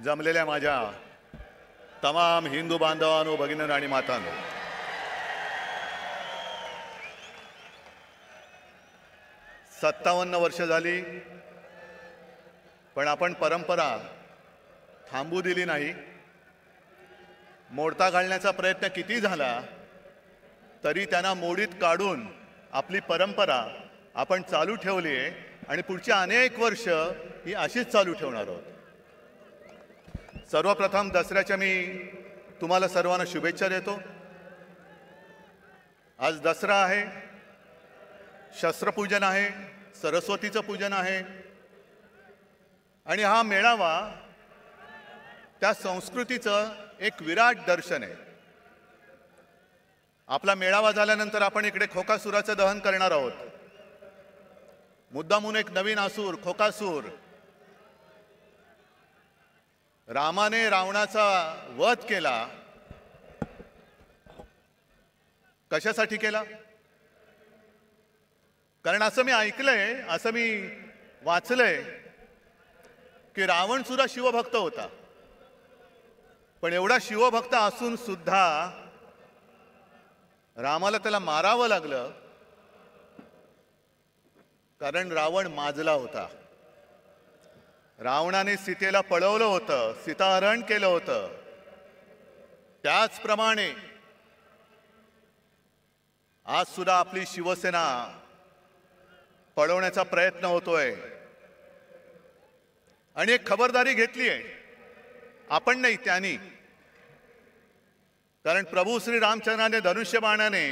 जमलेल्या माझ्या तमाम हिंदू बांधवांनो, भगिनींनो आणि मातांनो, सत्तावन्न वर्ष झाली, पण आपण परंपरा थांबू दिली नाही. मोडता घालण्याचा प्रयत्न किती झाला तरी त्यांना मोडीत काढून आपली परंपरा आपण चालू ठेवली आहे आणि पुढची अनेक वर्ष ही अशीच चालू ठेवणार आहोत. सर्वप्रथम दसऱ्याच्या मी तुम्हाला सर्वांना शुभेच्छा देतो. आज दसरा आहे, शस्त्रपूजन आहे, सरस्वतीचं पूजन आहे आणि हा मेळावा त्या संस्कृतीचं एक विराट दर्शन आहे. आपला मेळावा झाल्यानंतर आपण इकडे खोकासुराचं दहन करणार आहोत. मुद्दामून एक नवीन असुर खोकासूर, रामाने रावणाचा वध केला. कशासाठी केला? कारण असं मी ऐकलंय, असं मी वाचलंय की रावण सुद्धा शिवभक्त होता. पण एवढा शिवभक्त असून सुद्धा रामाला त्याला मारावं लागलं कारण रावण माजला होता. रावणाने सीतेला पळवलं होतं, सीताहरण केलं होतं. त्याचप्रमाणे आज सुद्धा आपली शिवसेना पळवण्याचा प्रयत्न होतोय आणि एक खबरदारी घेतली आहे. आपण नाही, त्यांनी. कारण प्रभू श्री रामचंद्राने धनुष्यबाणाने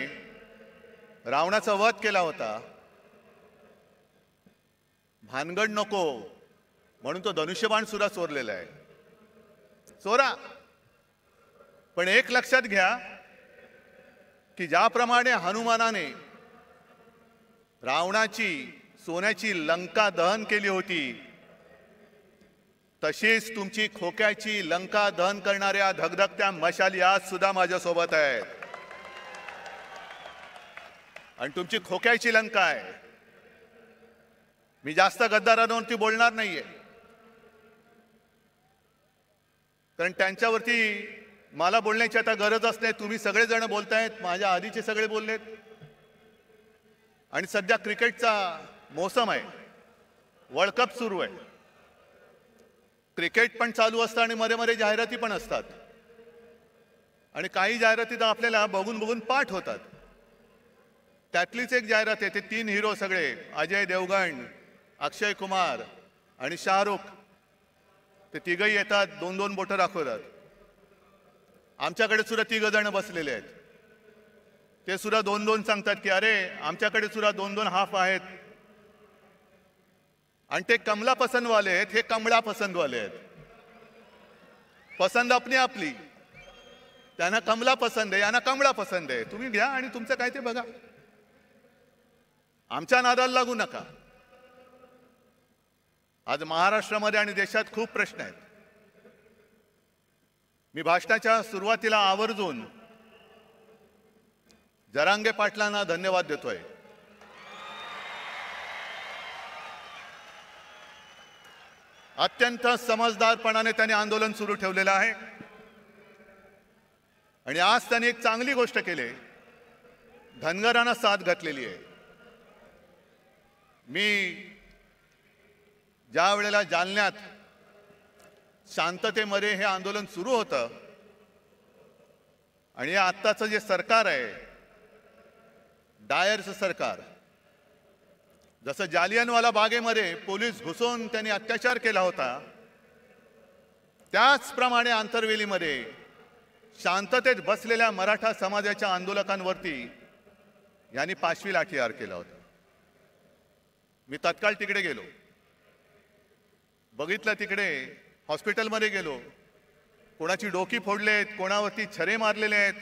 रावणाचा वध केला होता. भानगड नको म्हणून तो धनुष्यबाण सुद्धा चोरलेला आहे. चोरा, पण एक लक्षात घ्या की ज्याप्रमाणे हनुमानाने रावणाची सोन्याची लंका दहन केली होती, तशीच तुमची खोक्याची लंका दहन करणाऱ्या धगधगत्या मशाली आज सुद्धा माझ्या सोबत आहेत. आणि तुमची खोक्याची लंका आहे. मी जास्त गद्दारांवरती बोलणार नाहीये, कारण त्यांच्यावरती मला बोलण्याची आता गरजच नाही. तुम्ही सगळेजण बोलतायत, माझ्या आधीचे सगळे बोललेत. आणि सध्या क्रिकेटचा मोसम आहे, वर्ल्ड कप सुरू आहे. क्रिकेट पण चालू असतं आणि मध्ये मध्ये जाहिराती पण असतात. आणि काही जाहिराती तर आपल्याला बघून बघून पाठ होतात. त्यातलीच एक जाहिरात आहे, ते 3 हिरो सगळे, अजय देवगण, अक्षय कुमार आणि शाहरुख, ते तिघही येतात, 2-2 बोटं दाखवतात. आमच्याकडे सुद्धा 3 जण बसलेले आहेत. ते सुद्धा 2-2 सांगतात की अरे आमच्याकडे सुद्धा 2-2 हाफ आहेत. आणि ते कमला पसंतवाले आहेत, हे कमळा पसंतवाले आहेत. पसंत आपली आपली. त्यांना कमला पसंत आहे, यांना कमळा पसंत आहे. तुम्ही घ्या आणि तुमचं काय ते बघा. आमच्या नादाला लागू नका. आज महाराष्ट्रामध्ये आणि देशात खूप प्रश्न आहेत. मी भाषणाच्या सुरुवातीला आवर्जून जरांगे पाटलांना धन्यवाद देतोय. अत्यंत समजदारपणाने त्यांनी आंदोलन सुरू ठेवलेलं आहे आणि आज त्यांनी एक चांगली गोष्ट केली, धनगरांना साथ घातलेली आहे. मी ज्या वेळेला जालन्यात शांततेमध्ये हे आंदोलन सुरू होतं आणि आत्ताचं जे सरकार आहे, डायरचं सरकार, जसं जालियनवाला बागेमध्ये पोलीस घुसून त्यांनी अत्याचार केला होता, त्याचप्रमाणे आंतरवेलीमध्ये शांततेत बसलेल्या मराठा समाजाच्या आंदोलकांवरती यांनी 5वी लाठीहार केला होता. मी तत्काळ तिकडे गेलो, बघितलं. तिकडे हॉस्पिटलमध्ये गेलो. कोणाची डोकी फोडलेत, कोणावरती छरे मारलेले आहेत.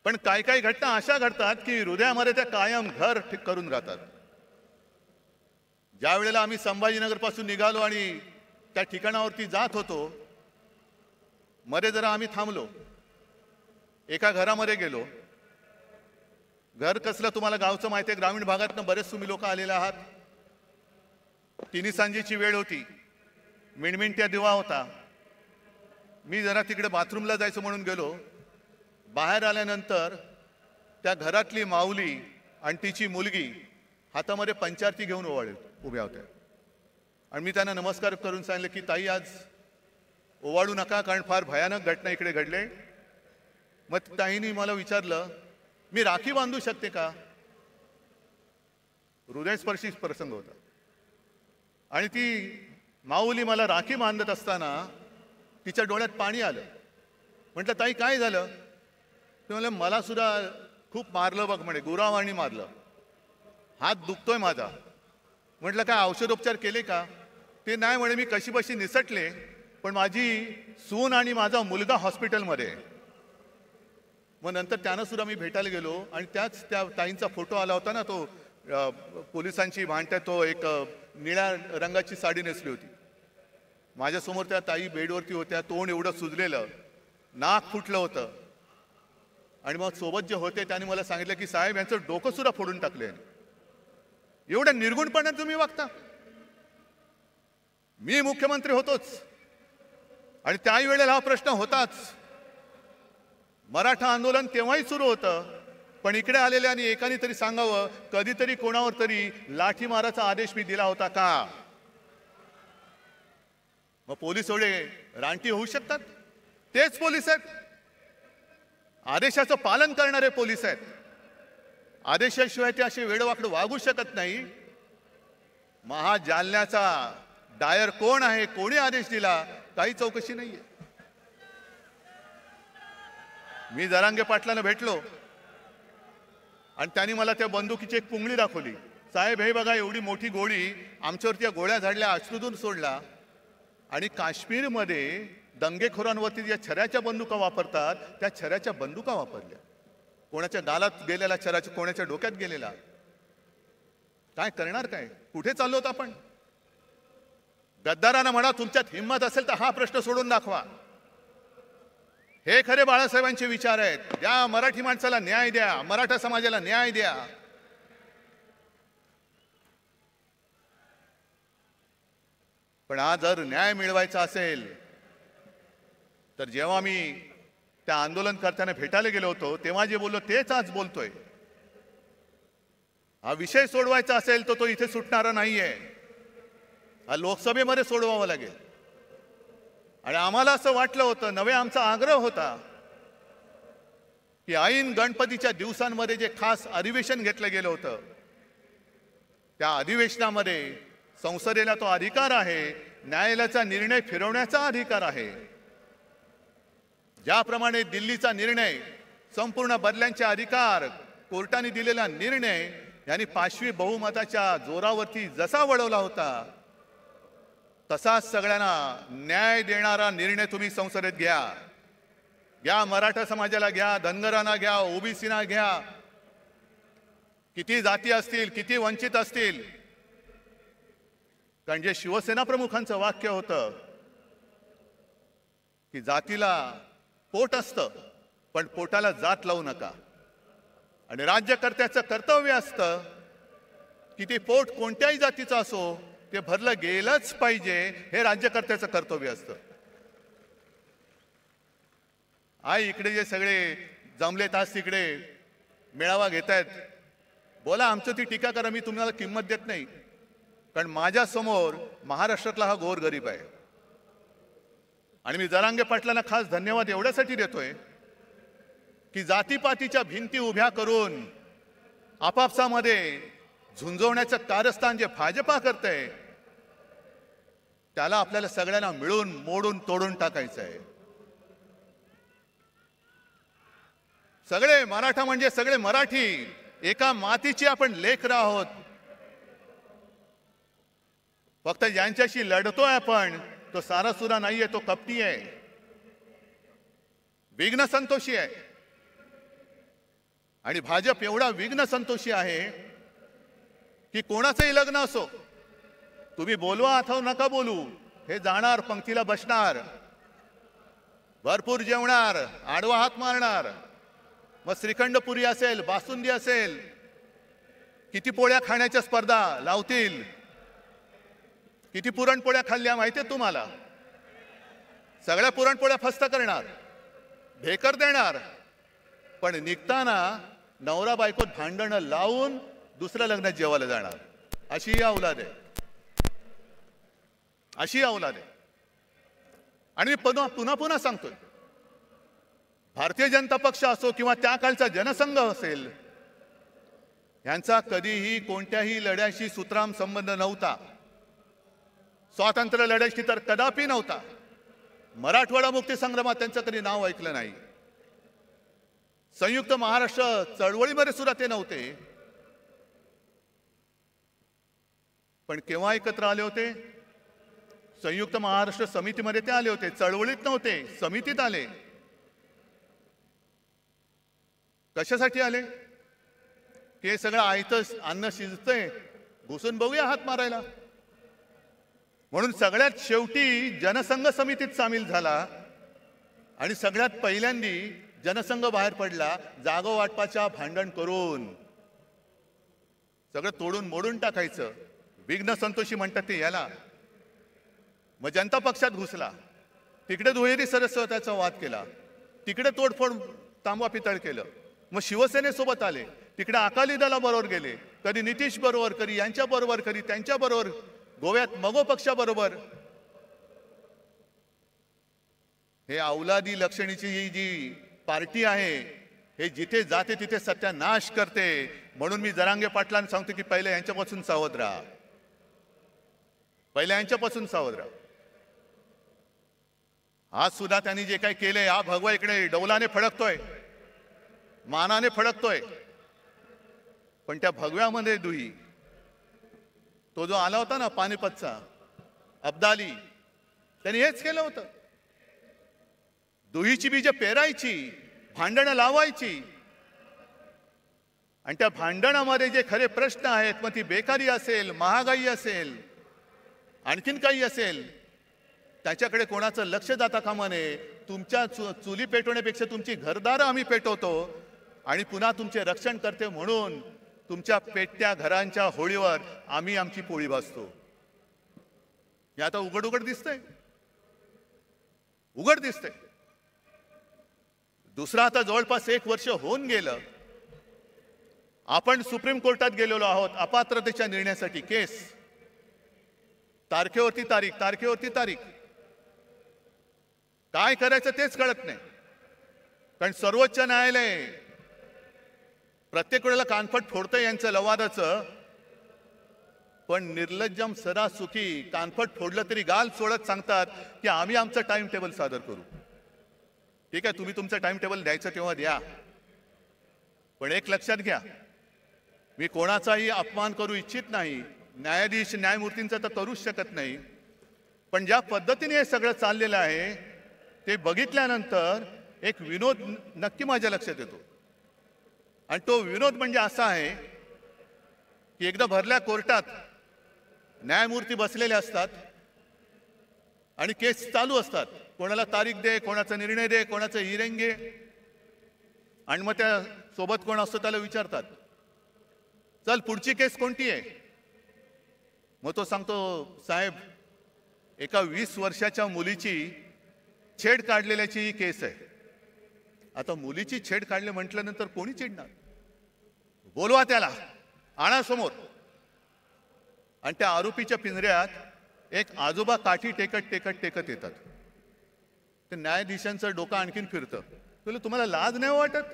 पण काही काही घटना अशा घडतात की हृदयामध्ये त्या कायम घर ठीक करून राहतात. ज्या वेळेला आम्ही संभाजीनगरपासून निघालो आणि त्या ठिकाणावरती जात होतो, मध्ये जरा आम्ही थांबलो. एका घरामध्ये गेलो. घर कसलं तुम्हाला गावचं माहिती आहे, ग्रामीण भागातनं बरेच तुम्ही लोक आलेले आहात. तिन्ही सांजेची वेळ होती. मिणमिणत्या दिवा होता. मी जरा तिकडे बाथरूमला जायचं म्हणून गेलो. बाहेर आल्यानंतर त्या घरातली माऊली आणि तिची मुलगी हातामध्ये पंचारती घेऊन उभ्या होत्या. आणि मी त्यांना नमस्कार करून सांगितलं की ताई, आज ओवाळू नका, कारण फार भयानक घटना इकडे घडले. मग ताईंनी मला विचारलं, मी राखी बांधू शकते का? हृदयस्पर्शी प्रसंग होता. आणि ती माऊली मला राखी बांधत असताना तिच्या डोळ्यात पाणी आलं. म्हटलं, ताई काय झालं? ते म्हणलं, मला सुद्धा खूप मारलं बघ म्हणे, गुरावानी मारलं, हात दुखतोय माझा. म्हटलं, काय औषधोपचार केले का? ते नाही म्हणे, मी कशीबशी निसटले, पण माझी सून आणि माझा मुलगा हॉस्पिटलमध्ये. मग नंतर त्यानं सुद्धा मी भेटायला गेलो आणि त्या ताईंचा फोटो आला होता ना, तो पोलिसांची भांडत्यात, तो एक निळ्या रंगाची साडी नेसली होती. माझ्यासमोर त्या ताई बेडवरती होत्या, तोंड एवढं सुजलेलं, नाक फुटलं होतं. आणि मग सोबत जे होते त्यांनी मला सांगितलं की साहेब, यांचं डोकं सुद्धा फोडून टाकले. एवढ्या निर्गुणपणाने तुम्ही वागता? मी मुख्यमंत्री होतोच आणि त्याही वेळेला हा प्रश्न होताच. मराठा आंदोलन तेव्हाही सुरू होतं, पण इकडे आलेल्या आणि एकाने तरी सांगावं, कधीतरी कोणावर तरी लाठीमाराचा आदेश मी दिला होता का? मग पोलीस एवढे रानटी होऊ शकतात? तेच पोलीस आहेत, आदेशाचं पालन करणारे पोलीस आहेत. आदेशाशिवाय ते असे वेडवाकडं वागू शकत नाही. महाजालन्याचा डायर कोण आहे, कोणी आदेश दिला, काही चौकशी नाहीये. मी जरांगे पाटलांना भेटलो आणि त्यांनी मला त्या बंदुकीची एक पुंगळी दाखवली. साहेब, हे बघा, एवढी मोठी गोळी, आमच्यावरती गोळ्या झाडल्या, अश्रूतून सोडला. आणि काश्मीरमध्ये दंगेखोरांवरती ज्या छऱ्याच्या बंदुका वापरतात, त्या छऱ्याच्या बंदुका वापरल्या. कोणाच्या गालात गेलेला छऱ्याच्या, कोणाच्या डोक्यात गेलेला. काय करणार? काय कुठे चाललो होतो आपण? गद्दारांना म्हणा, तुमच्यात हिंमत असेल तर हा प्रश्न सोडून दाखवा. हे खरे बाळासाहेबांचे विचार आहेत. द्या मराठी माणसाला न्याय द्या, मराठा समाजाला न्याय द्या. पण आज जर न्याय मिळवायचा असेल तर जेव्हा मी त्या आंदोलनकर्त्यांना भेटायला गेलो होतो तेव्हा जे बोललो तेच आज बोलतोय. हा विषय सोडवायचा असेल तर तो इथे सुटणारा नाहीये, हा लोकसभेमध्ये सोडवावा लागेल. आणि आम्हाला असं वाटलं होतं, नवे आमचा आग्रह होता की ऐन गणपतीच्या दिवसांमध्ये जे खास अधिवेशन घेतलं गेलं होतं, त्या अधिवेशनामध्ये संसदेला तो अधिकार आहे, न्यायालयाचा निर्णय फिरवण्याचा अधिकार आहे. ज्याप्रमाणे दिल्लीचा निर्णय, संपूर्ण बदल्यांचे अधिकार, कोर्टाने दिलेला निर्णय यांनी 5वी बहुमताच्या जोरावरती जसा वळवला होता, तसाच सगळ्यांना न्याय देणारा निर्णय तुम्ही संसदेत घ्या. घ्या, मराठा समाजाला घ्या, धनगरांना घ्या, ओबीसीना घ्या, किती जाती असतील, किती वंचित असतील. कारण जे शिवसेना प्रमुखांचं वाक्य होतं की जातीला पोट असतं पण पोटाला जात लावू नका. आणि राज्यकर्त्याचं कर्तव्य असतं की ते पोट कोणत्याही जातीचं असो ते भरलं गेलंच पाहिजे, हे राज्यकर्त्याचं कर्तव्य असतं. आई इकडे जे सगळे जमलेत आज तिकडे मेळावा घेत आहेत, बोला, आमचं ती टीका करा, मी तुम्हाला किंमत देत नाही. कारण माझ्या समोर महाराष्ट्रातला हा गोरगरीब आहे. आणि मी जरांगे पाटलांना खास धन्यवाद एवढ्यासाठी देतोय की जातीपातीच्या भिंती उभ्या करून आपापसामध्ये झुंजवण्याचं कारस्थान जे भाजपा करते, त्याला आपल्याला सगळ्यांना मिळून मोडून तोडून टाकायचं आहे. सगळे मराठा म्हणजे सगळे मराठी, एका मातीची आपण लेकरं आहोत. फक्त ज्यांच्याशी लढतोय आपण, तो सारासुरा नाहीये, तो कपटी आहे, विघ्न संतोषी आहे. आणि भाजप एवढा विघ्न संतोषी आहे की कोणाचंही लग्न असो, तुम्ही बोलवा अथवा नका बोलू, हे जाणार, पंक्तीला बसणार, भरपूर जेवणार, आडवा हात मारणार. मग श्रीखंडपुरी असेल, बासुंदी असेल, किती पोळ्या खाण्याच्या स्पर्धा लावतील. किती पुरणपोळ्या खाल्ल्या माहितीये तुम्हाला? सगळ्या पुरणपोळ्या फस्त करणार, ढेकर देणार, पण निघताना नवरा बायकोत भांडणं लावून दुसऱ्या लग्नात जेवायला जाणार. अशी ही औलाद आहे, अशी औलाद आहे. आणि मी पुन्हा पुन्हा सांगतोय, भारतीय जनता पक्ष असो किंवा त्या काळचा जनसंघ असेल, यांचा कधीही कोणत्याही लढ्याशी सुतराम संबंध नव्हता. स्वातंत्र्य लढ्याशी तर कदापि नव्हता. मराठवाडा मुक्ती संग्रामात त्यांचं कधी नाव ऐकलं नाही. संयुक्त महाराष्ट्र चळवळीमध्ये सुद्धा ते नव्हते. पण केव्हा एकत्र आले होते? संयुक्त महाराष्ट्र समितीमध्ये ते आले होते. चळवळीत नव्हते, समितीत आले. कशासाठी आले? हे सगळं आयतं अन्न शिजतंय, घुसून बघूया हात मारायला. म्हणून सगळ्यात शेवटी जनसंघ समितीत सामील झाला आणि सगळ्यात पहिल्यांदी जनसंघ बाहेर पडला जागो वाटपाच्या भांडण करून. सगळं तोडून मोडून टाकायचं. विघ्न संतोषी म्हणतात ते याला. मग जनता पक्षात घुसला, तिकडे दुहेरी सदस्यत्वाचा वाद केला, तिकडे तोडफोड तांबवा पितळ केलं. मग शिवसेनेसोबत आले, तिकडे अकाली दलाबरोबर गेले, कधी नितीश बरोबर, कधी यांच्या बरोबर, कधी त्यांच्या बरोबर, गोव्यात मगो पक्षाबरोबर. हे औलादी लक्षणीची ही जी पार्टी आहे, हे जिथे जाते तिथे सत्यानाश करते. म्हणून मी जरांगे पाटलांना सांगतो की पहिले यांच्यापासून सावध राहा, पहिले यांच्यापासून सावध राहा. आज सुद्धा त्यांनी जे काही केलंय, हा भगवा इकडे डौलाने फडकतोय, मानाने फडकतोय, पण त्या भगव्यामध्ये दुही तो जो आला होता ना पानिपतचा अब्दाली, त्यांनी हेच केलं होतं. दुहीची बीज पेरायची, भांडणं लावायची, आणि त्या भांडणामध्ये जे खरे प्रश्न आहेत, मग ती बेकारी असेल, महागाई असेल, आणखीन काही असेल, त्याच्याकडे कोणाचं लक्ष जाता कामा नये. तुमच्या चुली पेटवण्यापेक्षा तुमची घरदारं आम्ही पेटवतो आणि पुन्हा तुमचे रक्षण करते म्हणून तुमच्या पेटत्या घरांच्या होळीवर आम्ही आमची पोळी भाजतो. हे आता उघड उघड दिसतंय, उघड दिसतंय. दुसरा आता जवळपास 1 वर्ष होऊन गेलं. आपण सुप्रीम कोर्टात गेलेलो आहोत अपात्रतेच्या निर्णयासाठी. केस तारखेवरती तारीख, तारखेवरती तारीख. काय करायचं तेच कळत नाही. कारण सर्वोच्च न्यायालय प्रत्येक वेळेला कानफट फोडतंय यांचं लवादाचं, पण निर्लज्जम सरासुखी कानफट फोडलं तरी गाल सोडत सांगतात की आम्ही आमचं टाइम टेबल सादर करू. ठीक आहे, तुम्ही तुमचं टाइम टेबल द्यायचं तेव्हा द्या, पण एक लक्षात घ्या, मी कोणाचाही अपमान करू इच्छित नाही. न्यायाधीश न्यायमूर्तींचा तर करूच शकत नाही. पण ज्या पद्धतीने हे सगळं चाललेलं आहे ते बघितल्यानंतर एक विनोद नक्की माझ्या लक्षात येतो. आणि तो विनोद म्हणजे असा आहे की एकदा भरल्या कोर्टात न्यायमूर्ती बसलेले असतात आणि केस चालू असतात. कोणाला तारीख दे, कोणाचा निर्णय दे, कोणाचं हिअरिंग घे, आणि मग त्या सोबत कोण असतो त्याला विचारतात, चल पुढची केस कोणती आहे? मग तो सांगतो, साहेब एका 20 वर्षाच्या मुलीची छेड काढलेल्याची ही केस आहे. आता मुलीची छेड काढले म्हटल्यानंतर कोणी चिडणार? बोलवा त्याला, आणा समोर. आणि त्या आरोपीच्या पिंजऱ्यात एक आजोबा काठी टेकत टेकत टेकत येतात. ते न्यायाधीशांचं डोकं आणखीन फिरतं. तुला तुम्हाला लाज नाही वाटत?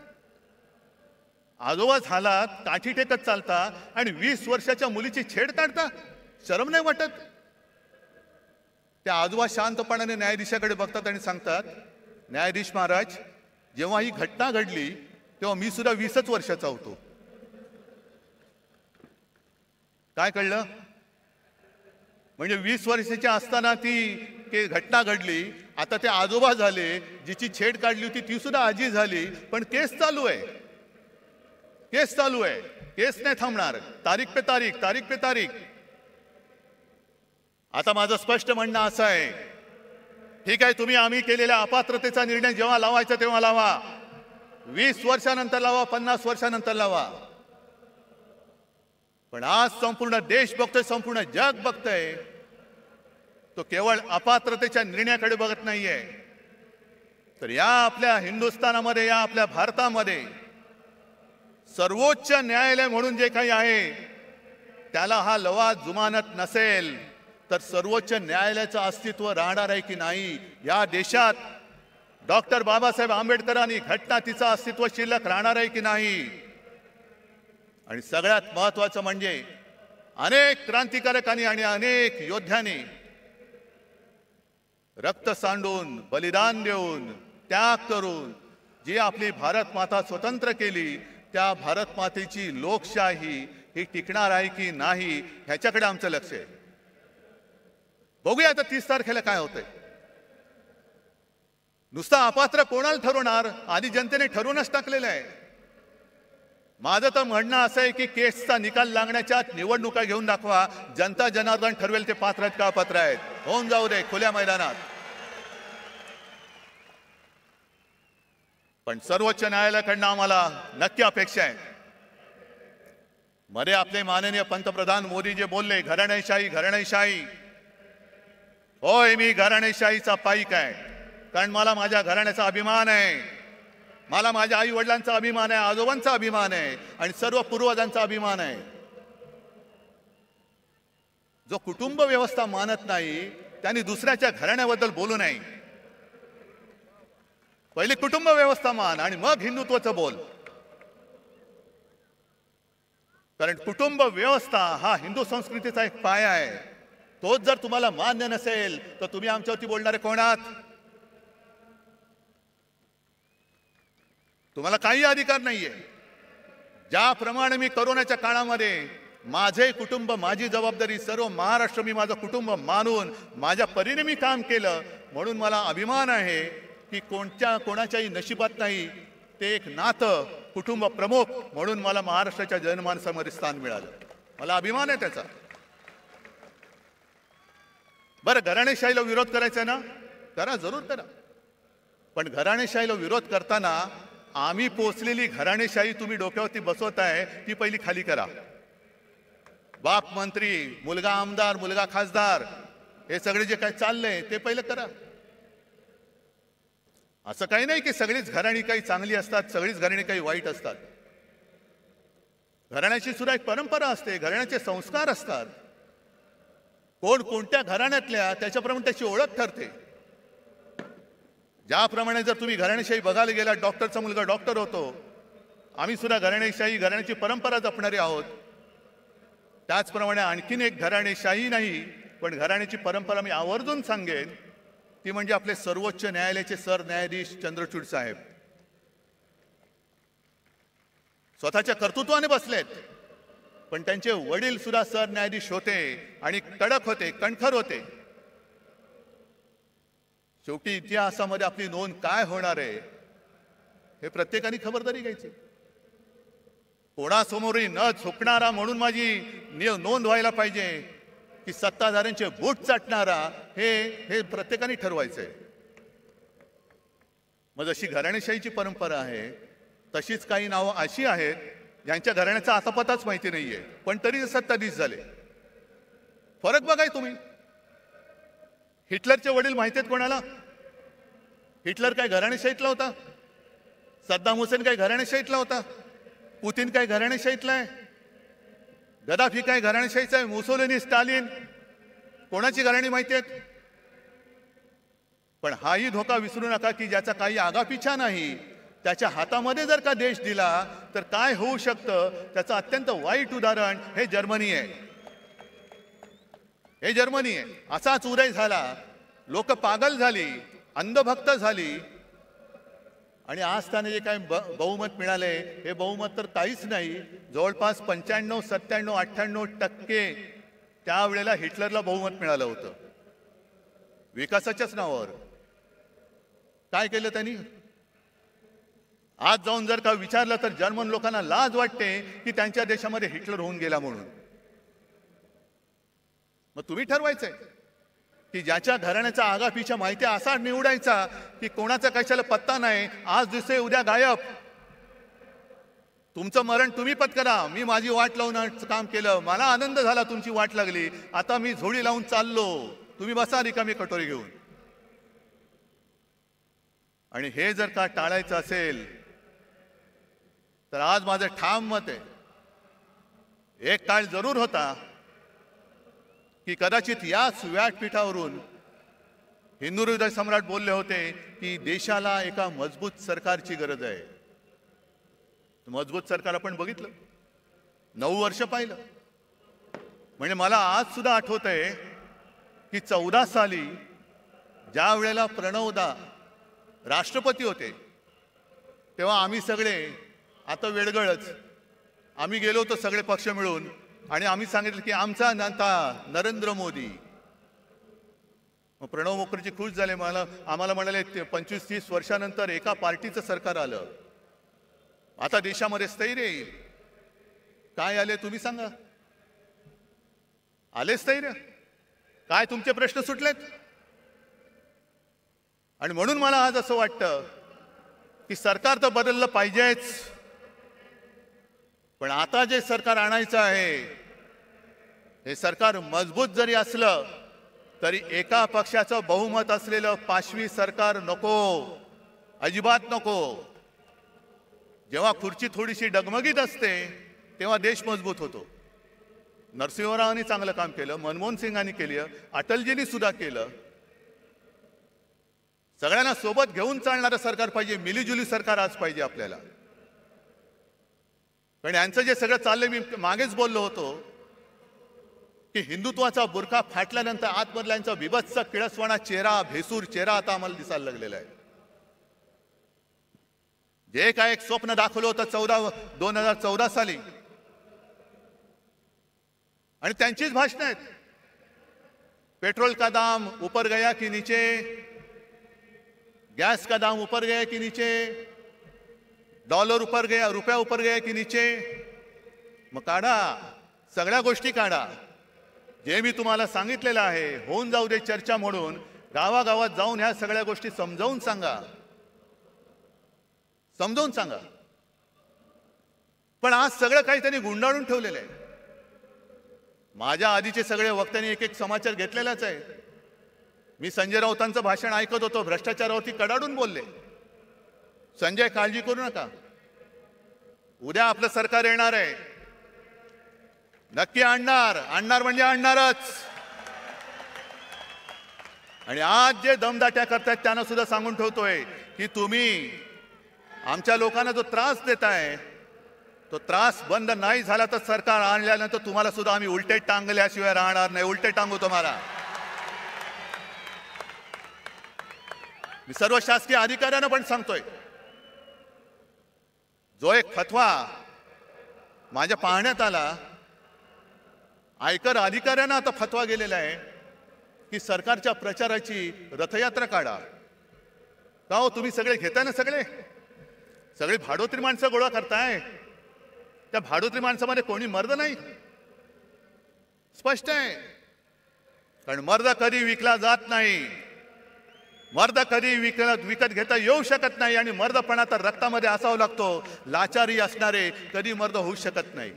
आजोबा झालात, काठी टेकत चालता आणि 20 वर्षाच्या मुलीची छेड काढता, शरम नाही वाटत? त्या आजोबा शांतपणाने न्यायाधीशाकडे बघतात आणि सांगतात, न्यायाधीश महाराज, जेव्हा ही घटना घडली तेव्हा मी सुद्धा 20च वर्षाचा होतो. काय कळलं? म्हणजे 20 वर्षाच्या असताना ती घटना घडली, आता ते आजोबा झाले, जिची छेड काढली होती ती सुद्धा आजी झाली, पण केस चालू आहे, केस चालू आहे, केस नाही थांबणार, तारीख पे तारीख, तारीख पे तारीख. आता माझं स्पष्ट म्हणणं असं आहे, ठीक आहे, तुम्ही आम्ही केलेल्या अपात्रतेचा निर्णय जेव्हा लावायचा तेव्हा लावा, 20 वर्षानंतर लावा, 50 वर्षानंतर लावा, पण आज संपूर्ण देश बघतोय, संपूर्ण जग बघतंय तो केवळ अपात्रतेच्या निर्णयाकडे बघत नाहीये, तर या आपल्या हिंदुस्थानामध्ये, या आपल्या भारतामध्ये सर्वोच्च न्यायालय म्हणून जे काही आहे त्याला हा लवाद जुमानत नसेल तर सर्वोच्च न्यायालयाचं अस्तित्व राहणार आहे की नाही? या देशात डॉक्टर बाबासाहेब आंबेडकरांनी घटना तिचं अस्तित्व शिल्लक राहणार आहे की नाही? आणि सगळ्यात महत्वाचं म्हणजे अनेक क्रांतिकारकांनी आणि अनेक योद्ध्यांनी रक्त सांडून, बलिदान देऊन, त्याग करून जी आपली भारत माता स्वतंत्र केली, त्या भारत मातेची लोकशाही ही टिकणार आहे की नाही ह्याच्याकडे आमचं लक्ष आहे. बघूया आता 30 तारखेला काय होतंय. नुसता अपात्र कोणाला ठरवणार? आधी जनतेने ठरवूनच टाकलेलं आहे. माझं तर म्हणणं असं आहे की केसचा निकाल लागण्याच्या निवडणुका घेऊन दाखवा. जनता जनार्दन ठरवेल ते पात्र आहेत का अपात्र आहेत. होऊन जाऊ दे खुल्या मैदानात. पण सर्वोच्च न्यायालयाकडनं आम्हाला नक्की अपेक्षा आहे. मध्ये आपले माननीय पंतप्रधान मोदी जे बोलले घराणेशाही घराणेशाही, होय मी घराणेशाहीचा पाईक आहे. कारण मला माझ्या घराण्याचा अभिमान आहे, मला माझ्या आई वडिलांचा अभिमान आहे, आजोबांचा अभिमान आहे आणि सर्व पूर्वजांचा अभिमान आहे. जो कुटुंब व्यवस्था मानत नाही त्यांनी दुसऱ्याच्या घराण्याबद्दल बोलू नये. पहिले कुटुंब व्यवस्था मान आणि मग हिंदुत्वाचं बोल. कारण कुटुंब व्यवस्था हा हिंदू संस्कृतीचा एक पाया आहे. तोच जर तुम्हाला मान्य नसेल तर तुम्ही आमच्यावरती बोलणारे कोण आहात? तुम्हाला काही अधिकार नाहीये. ज्याप्रमाणे मी कोरोनाच्या काळामध्ये माझे कुटुंब, माझी जबाबदारी, सर्व महाराष्ट्र मी माझं कुटुंब मानून माझ्या परीने मी काम केलं, म्हणून मला अभिमान आहे की कोणाच्याही नशिबात नाही ते एक नातं कुटुंब प्रमुख म्हणून मला महाराष्ट्राच्या जनमानसामध्ये स्थान मिळालं. मला अभिमान आहे त्याचा. बरं, घराणेशाहीला विरोध करायचा ना, करा, जरूर करा. पण घराणेशाहीला विरोध करताना आम्ही पोचलेली घराणेशाही तुम्ही डोक्यावरती बसवताय ती पहिली खाली करा. बाप मंत्री, मुलगा आमदार, मुलगा खासदार, हे सगळे जे काही चाललंय ते पहिलं करा. असं काही नाही की सगळीच घराणी काही चांगली असतात, सगळीच घराणी काही वाईट असतात. घराण्याची सुद्धा एक परंपरा असते, घराण्याचे संस्कार असतात. कोण कोणत्या घराण्यातल्या त्याच्याप्रमाणे त्याची ओळख ठरते. ज्याप्रमाणे जर तुम्ही घराणेशाही बघायला गेला, डॉक्टरचा मुलगा डॉक्टर होतो, आम्ही सुद्धा घराणेशाही, घराण्याची परंपरा जपणारे आहोत. त्याचप्रमाणे आणखीन एक घराणेशाही नाही पण घराण्याची परंपरा मी आवर्जून सांगेन, ती म्हणजे आपले सर्वोच्च न्यायालयाचे सरन्यायाधीश चंद्रचूड साहेब. स्वतःच्या कर्तृत्वाने बसलेत, पण त्यांचे वडील सुद्धा सरन्यायाधीश होते आणि कडक होते, कणखर होते. शेवटी इतिहासामध्ये आपली नोंद काय होणार आहे हे प्रत्येकाने खबरदारी घ्यायची. कोणासमोरही न झुकणारा म्हणून माझी नोंद व्हायला पाहिजे की सत्ताधाऱ्यांचे बूट चाटणारा, हे प्रत्येकाने ठरवायचंय. मग जशी घराणेशाहीची परंपरा आहे तशीच काही नावं अशी आहेत ज्यांच्या घराण्याचा आता पताच माहिती नाहीये पण तरी सत्ताधीश झाले. फरक बघाय तुम्ही. हिटलरचे वडील माहिती आहेत कोणाला? हिटलर काय घराणेशाहीतला होता? सद्दाम हुसेन काय घराणेशाहीतला होता? पुतिन काय घराणेशाहीतला आहे? गदाफी काय घराणेशाहीचा आहे? मुसोलिनी, स्टालिन, कोणाची घराणी माहिती आहेत? पण हाही धोका विसरू नका की ज्याचा काही आगापिछा नाही, त्याच्या हातामध्ये जर का देश दिला तर काय होऊ शकतं त्याचं अत्यंत वाईट उदाहरण हे जर्मनी आहे. हे जर्मनी आहे. असाच उदय झाला, लोक पागल झाली, अंधभक्त झाली आणि आज त्याने जे काही बहुमत मिळाले हे बहुमत तर काहीच नाही. जवळपास 95, 97, 98% त्यावेळेला हिटलरला बहुमत मिळालं होतं विकासाच्याच नावावर. काय केलं त्यांनी? आज जाऊन जर का विचारलं तर जर्मन लोकांना लाज वाटते की त्यांच्या देशामध्ये हिटलर होऊन गेला म्हणून. मग तुम्ही ठरवायचंय की ज्याच्या घराण्याचा आगापिछा माहिती असा निवडायचा की कोणाचा कशाला पत्ता नाही, आज दिसे उद्या गायब. तुमचं मरण तुम्ही पत्करा. मी माझी वाट लावून काम केलं, मला आनंद झाला तुमची वाट लागली, आता मी झोळी लावून चाललो. तुम्ही बसा रिकामी कटोरी घेऊन. आणि हे जर का टाळायचं असेल तर आज माझं ठाम मत आहे, एक काळ जरूर होता की कदाचित याच व्यासपीठावरून हिंदू हृदय सम्राट बोलले होते की देशाला एका मजबूत सरकारची गरज आहे. मजबूत सरकार आपण बघितलं, 9 वर्ष पाहिलं. म्हणजे मला आज सुद्धा आठवत आहे की 14 साली ज्या वेळेला प्रणवदा राष्ट्रपती होते तेव्हा आम्ही सगळे आता वेडगळच आम्ही गेलो होतो सगळे पक्ष मिळून आणि आम्ही सांगितलं की आमचा नेता नरेंद्र मोदी. मग प्रणव मुखर्जी खुश झाले, आम्हाला म्हणाले 25-30 वर्षानंतर एका पार्टीचं सरकार आलं, आता देशामध्ये स्थैर्य येईल. काय आले तुम्ही सांगा? आले स्थैर्य? काय तुमचे प्रश्न सुटलेत? आणि म्हणून मला आज असं वाटतं की सरकार तर बदललं पाहिजेच, पण आता जे सरकार आणायचं आहे हे सरकार मजबूत जरी असलं तरी एका पक्षाचं बहुमत असलेलं पाशवी सरकार नको, अजिबात नको. जेव्हा खुर्ची थोडीशी डगमगीत असते तेव्हा देश मजबूत होतो. नरसिंहरावांनी चांगलं काम केलं, मनमोहन सिंगांनी केलं, अटलजींनी सुद्धा केलं. सगळ्यांना सोबत घेऊन चालणारं सरकार पाहिजे, मिलीजुली सरकार आज पाहिजे आपल्याला. पण यांचं जे सगळं चाललंय, मी मागेच बोललो होतो की हिंदुत्वाचा बुरखा फाटल्यानंतर आतमधल्यांचा बिभत्स किळसवाणा चेहरा, भेसूर चेहरा आता आम्हाला दिसायला लागलेला आहे. जे काय एक स्वप्न दाखवलं होतं 2014 साली, आणि त्यांचीच भाषणं आहेत. पेट्रोल का दाम ऊपर गया कि नीचे, गैस का दाम ऊपर गया कि नीचे, डॉलर ऊपर गया, रुपया ऊपर गया कि नीचे. मग काढा, सगळ्या गोष्टी काढा. जे मी तुम्हाला सांगितलेलं आहे होऊन जाऊ दे चर्चा म्हणून गावागावात जाऊन ह्या सगळ्या गोष्टी समजावून सांगा, समजावून सांगा. पण आज सगळं काही त्यांनी गुंडाळून ठेवलेलं आहे. माझ्या आधीचे सगळे वक्त्यांनी एक एक समाचार घेतलेलाच आहे. मी संजय राऊतांचं भाषण ऐकत होतो, भ्रष्टाचारावरती कडाडून बोलले. संजय काळजी करू नका, उद्या आपलं सरकार येणार आहे, नक्की आणणार म्हणजे आणणारच. आणि आज जे दमदाट्या करतायत त्यांना सुद्धा सांगून ठेवतोय की तुम्ही आमच्या लोकांना जो त्रास देताय तो त्रास बंद नाही झाला तर सरकार आणल्यानंतर तुम्हाला सुद्धा आम्ही उलटे टांगल्याशिवाय राहणार नाही, उलटे टांगू तुम्हाला. मी सर्व शासकीय अधिकाऱ्यांना पण सांगतोय, जो एक फतवा माझ्या पाहण्यात आला, आयकर अधिकाऱ्यांना आता फतवा गेलेला आहे की सरकारच्या प्रचाराची रथयात्रा काढा. का हो, तुम्ही सगळे घेताय ना, सगळे भाडोत्री माणसं गोळा करताय. त्या भाडोत्री माणसामध्ये कोणी मर्द नाही, स्पष्ट आहे. कारण मर्द कधी विकला जात नाही, मर्द कधी विकत घेता येऊ शकत नाही. आणि मर्दपणा तर रक्तामध्ये असावा लागतो. लाचारी असणारे कधी मर्द होऊ शकत नाही.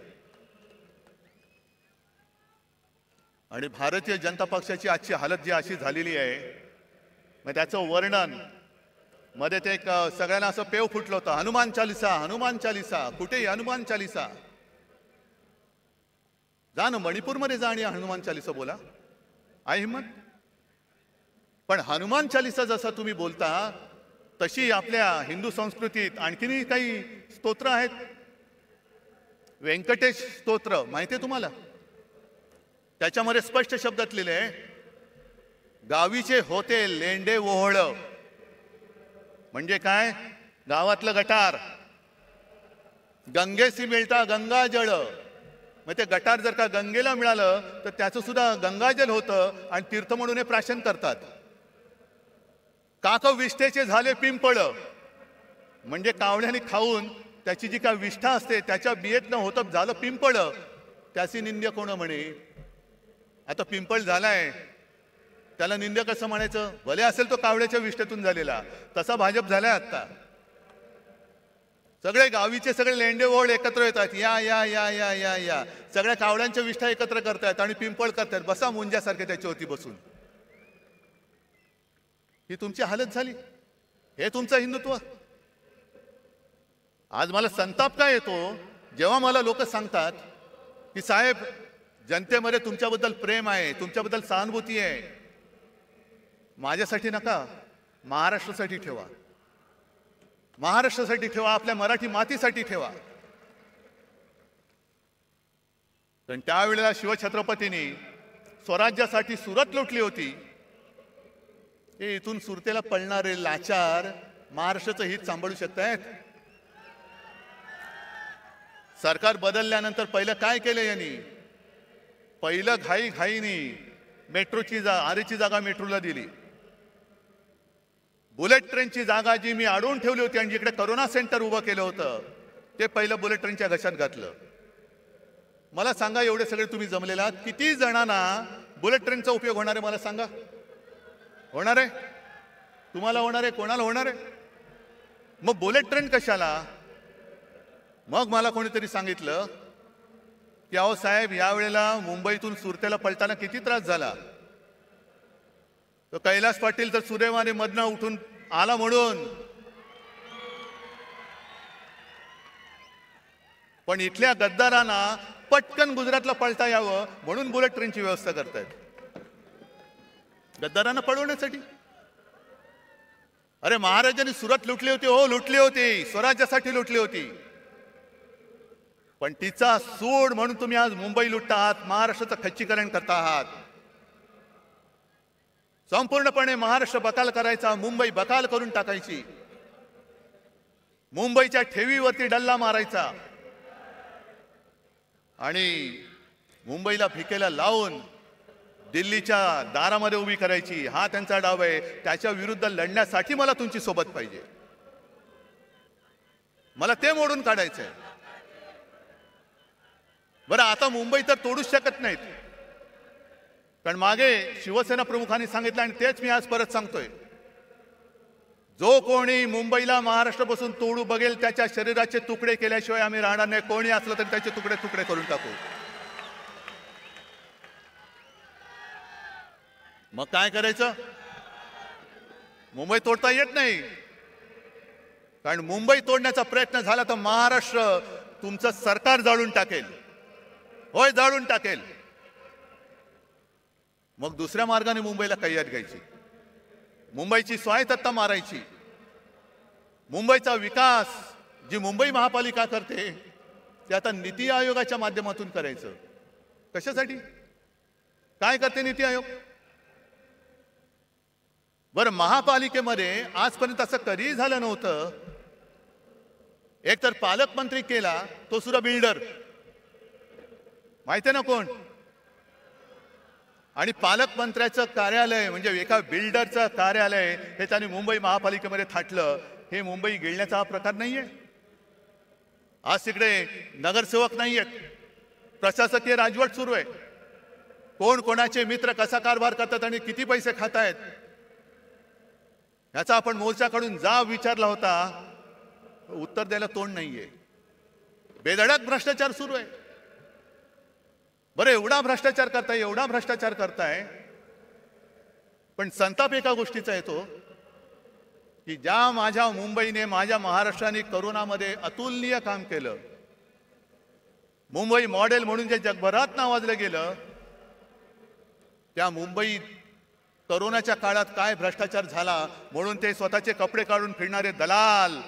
आणि भारतीय जनता पक्षाची आजची हालत जी अशी झालेली आहे, मग त्याचं वर्णन मध्ये ते सगळ्यांना असं पेव फुटलं होतं, हनुमान चालिसा. कुठेही हनुमान चालिसा. जा ना मणिपूरमध्ये जा आणि हनुमान चालिसा बोला, आहे हिम्मत. पण हनुमान चालिसा जसा तुम्ही बोलता तशी आपल्या हिंदू संस्कृतीत आणखीनही काही स्तोत्र आहेत. व्यंकटेश स्तोत्र माहिती आहे तुम्हाला? त्याच्यामध्ये स्पष्ट शब्दात लिहिले आहे, गावीचे होते लेंडे ओहळ. म्हणजे काय? गावातलं गटार, गंगेसी मिळता गंगाजळ. मग ते गटार जर का गंगेला मिळालं तर त्याचं सुद्धा गंगाजल होतं आणि तीर्थ म्हणून हे प्राशन करतात. काक विष्ठेचे झाले पिंपळ, म्हणजे कावळ्याने खाऊन त्याची जी काय विष्ठा असते त्याच्या बियेतनं होतं झालं पिंपळ, त्याची निंद्य कोण म्हणे. आता पिंपळ झालाय त्याला निंद्य कसं म्हणायचं? भले असेल तो कावळ्याच्या विष्ठेतून झालेला, तसा भाजप झालाय आता. सगळे गावीचे सगळे लेंडे ओळ एकत्र येतात, या या या या या या सगळ्या कावळ्यांच्या विष्ठा एकत्र करतायत आणि पिंपळ करतायत. बसा मुंज्यासारखे त्याच्यावरती बसून. ही तुमची हालत झाली. हे तुमचं हिंदुत्व. आज मला संताप काय येतो जेव्हा मला लोक सांगतात की साहेब जनतेमध्ये तुमच्याबद्दल प्रेम आहे, तुमच्याबद्दल सहानुभूती आहे. माझ्यासाठी नका, महाराष्ट्रासाठी ठेवा. महाराष्ट्रासाठी ठेवा, आपल्या मराठी मातीसाठी ठेवा. पण त्यावेळेला शिवछत्रपतींनी स्वराज्यासाठी सुरत लुटली होती. हे इथून सुरतेला पळणारे लाचार महाराष्ट्राचं हित सांभाळू शकतायत? सरकार बदलल्यानंतर पहिलं काय केलं यांनी? पहिलं घाईघाईनी मेट्रोची आरेची जागा मेट्रोला दिली. बुलेट ट्रेनची जागा जी मी अडवून ठेवली होती आणि जिकडे करोना सेंटर उभं केलं होतं ते पहिलं बुलेट ट्रेनच्या घशात घातलं. मला सांगा, एवढे सगळे तुम्ही जमलेला किती जणांना बुलेट ट्रेनचा उपयोग होणार आहे? मला सांगा. होणार आहे? तुम्हाला होणार आहे? कोणाला होणार आहे? मग बुलेट ट्रेन कशाला? मग मला कोणीतरी सांगितलं की अहो साहेब, यावेळेला मुंबईतून सुरतेला पळताना किती त्रास झाला. तो कैलास पाटील तर सुदैवाने मधनं उठून आला म्हणून, पण इथल्या गद्दारांना पटकन गुजरातला पळता यावं म्हणून बुलेट ट्रेनची व्यवस्था करतायत. गद्दारांना पळवण्यासाठी. अरे महाराजांनी सुरत लुटली होती, हो लुटली होती, स्वराज्यासाठी लुटली होती. पण तिचा सूड म्हणून तुम्ही आज मुंबई लुटता आहात, महाराष्ट्राचं खच्चीकरण करता आहात. संपूर्णपणे महाराष्ट्र बकाल करायचा, मुंबई बकाल करून टाकायची, मुंबईच्या ठेवीवरती डल्ला मारायचा आणि मुंबईला भिकेला लावून दिल्लीच्या दारामध्ये उभी करायची. हा त्यांचा डाव आहे. त्याच्या विरुद्ध लढण्यासाठी मला तुमची सोबत पाहिजे. मला ते मोडून काढायचंय. बरं, आता मुंबई तर तोडूच शकत नाहीत, कारण मागे शिवसेना प्रमुखांनी सांगितलं आणि तेच मी आज परत सांगतोय, जो कोणी मुंबईला महाराष्ट्रापासून तोडू बघेल त्याच्या शरीराचे तुकडे केल्याशिवाय आम्ही राहणार नाही. कोणी असलं तरी त्याचे तुकडे तुकडे करून टाकू. मग काय करायचं? मुंबई तोडता येत नाही, कारण मुंबई तोडण्याचा प्रयत्न झाला तर महाराष्ट्र तुमचं सरकार जाळून टाकेल. होय, जाळून टाकेल. मग दुसऱ्या मार्गाने मुंबईला कैयात घ्यायची, मुंबईची स्वायत्तता मारायची. मुंबईचा विकास जी मुंबई महापालिका करते ते आता नीती आयोगाच्या माध्यमातून करायचं. कशासाठी? काय करते नीती आयोग? बरं, महापालिकेमध्ये आजपर्यंत असं कधीही झालं नव्हतं. एक तर पालकमंत्री केला, तो सुद्धा बिल्डर, माहिती आहे ना कोण? आणि पालकमंत्र्याचं कार्यालय म्हणजे एका बिल्डरचं कार्यालय हे त्यांनी मुंबई महापालिकेमध्ये थाटलं. हे मुंबई गिळण्याचा हा प्रकार नाहीये. आज तिकडे नगरसेवक नाहीयेत, प्रशासकीय राजवट सुरू आहे. कोण कोणाचे मित्र कसा कारभार करतात आणि किती पैसे खातायत याचा आपण मोर्चाकडून जाब विचारला होता, उत्तर द्यायला तोंड नाहीये. बेधडक भ्रष्टाचार सुरू आहे. बरं, एवढा भ्रष्टाचार करताय, एवढा भ्रष्टाचार करताय, पण संताप एका गोष्टीचा येतो की ज्या माझ्या मुंबईने, माझ्या महाराष्ट्राने करोनामध्ये अतुलनीय काम केलं, मुंबई मॉडेल म्हणून जे जगभरात नावाजलं गेलं, त्या मुंबईत करोनाच्या काळात काय भ्रष्टाचार झाला म्हणून ते स्वतःचे कपडे काढून फिरणारे दलाल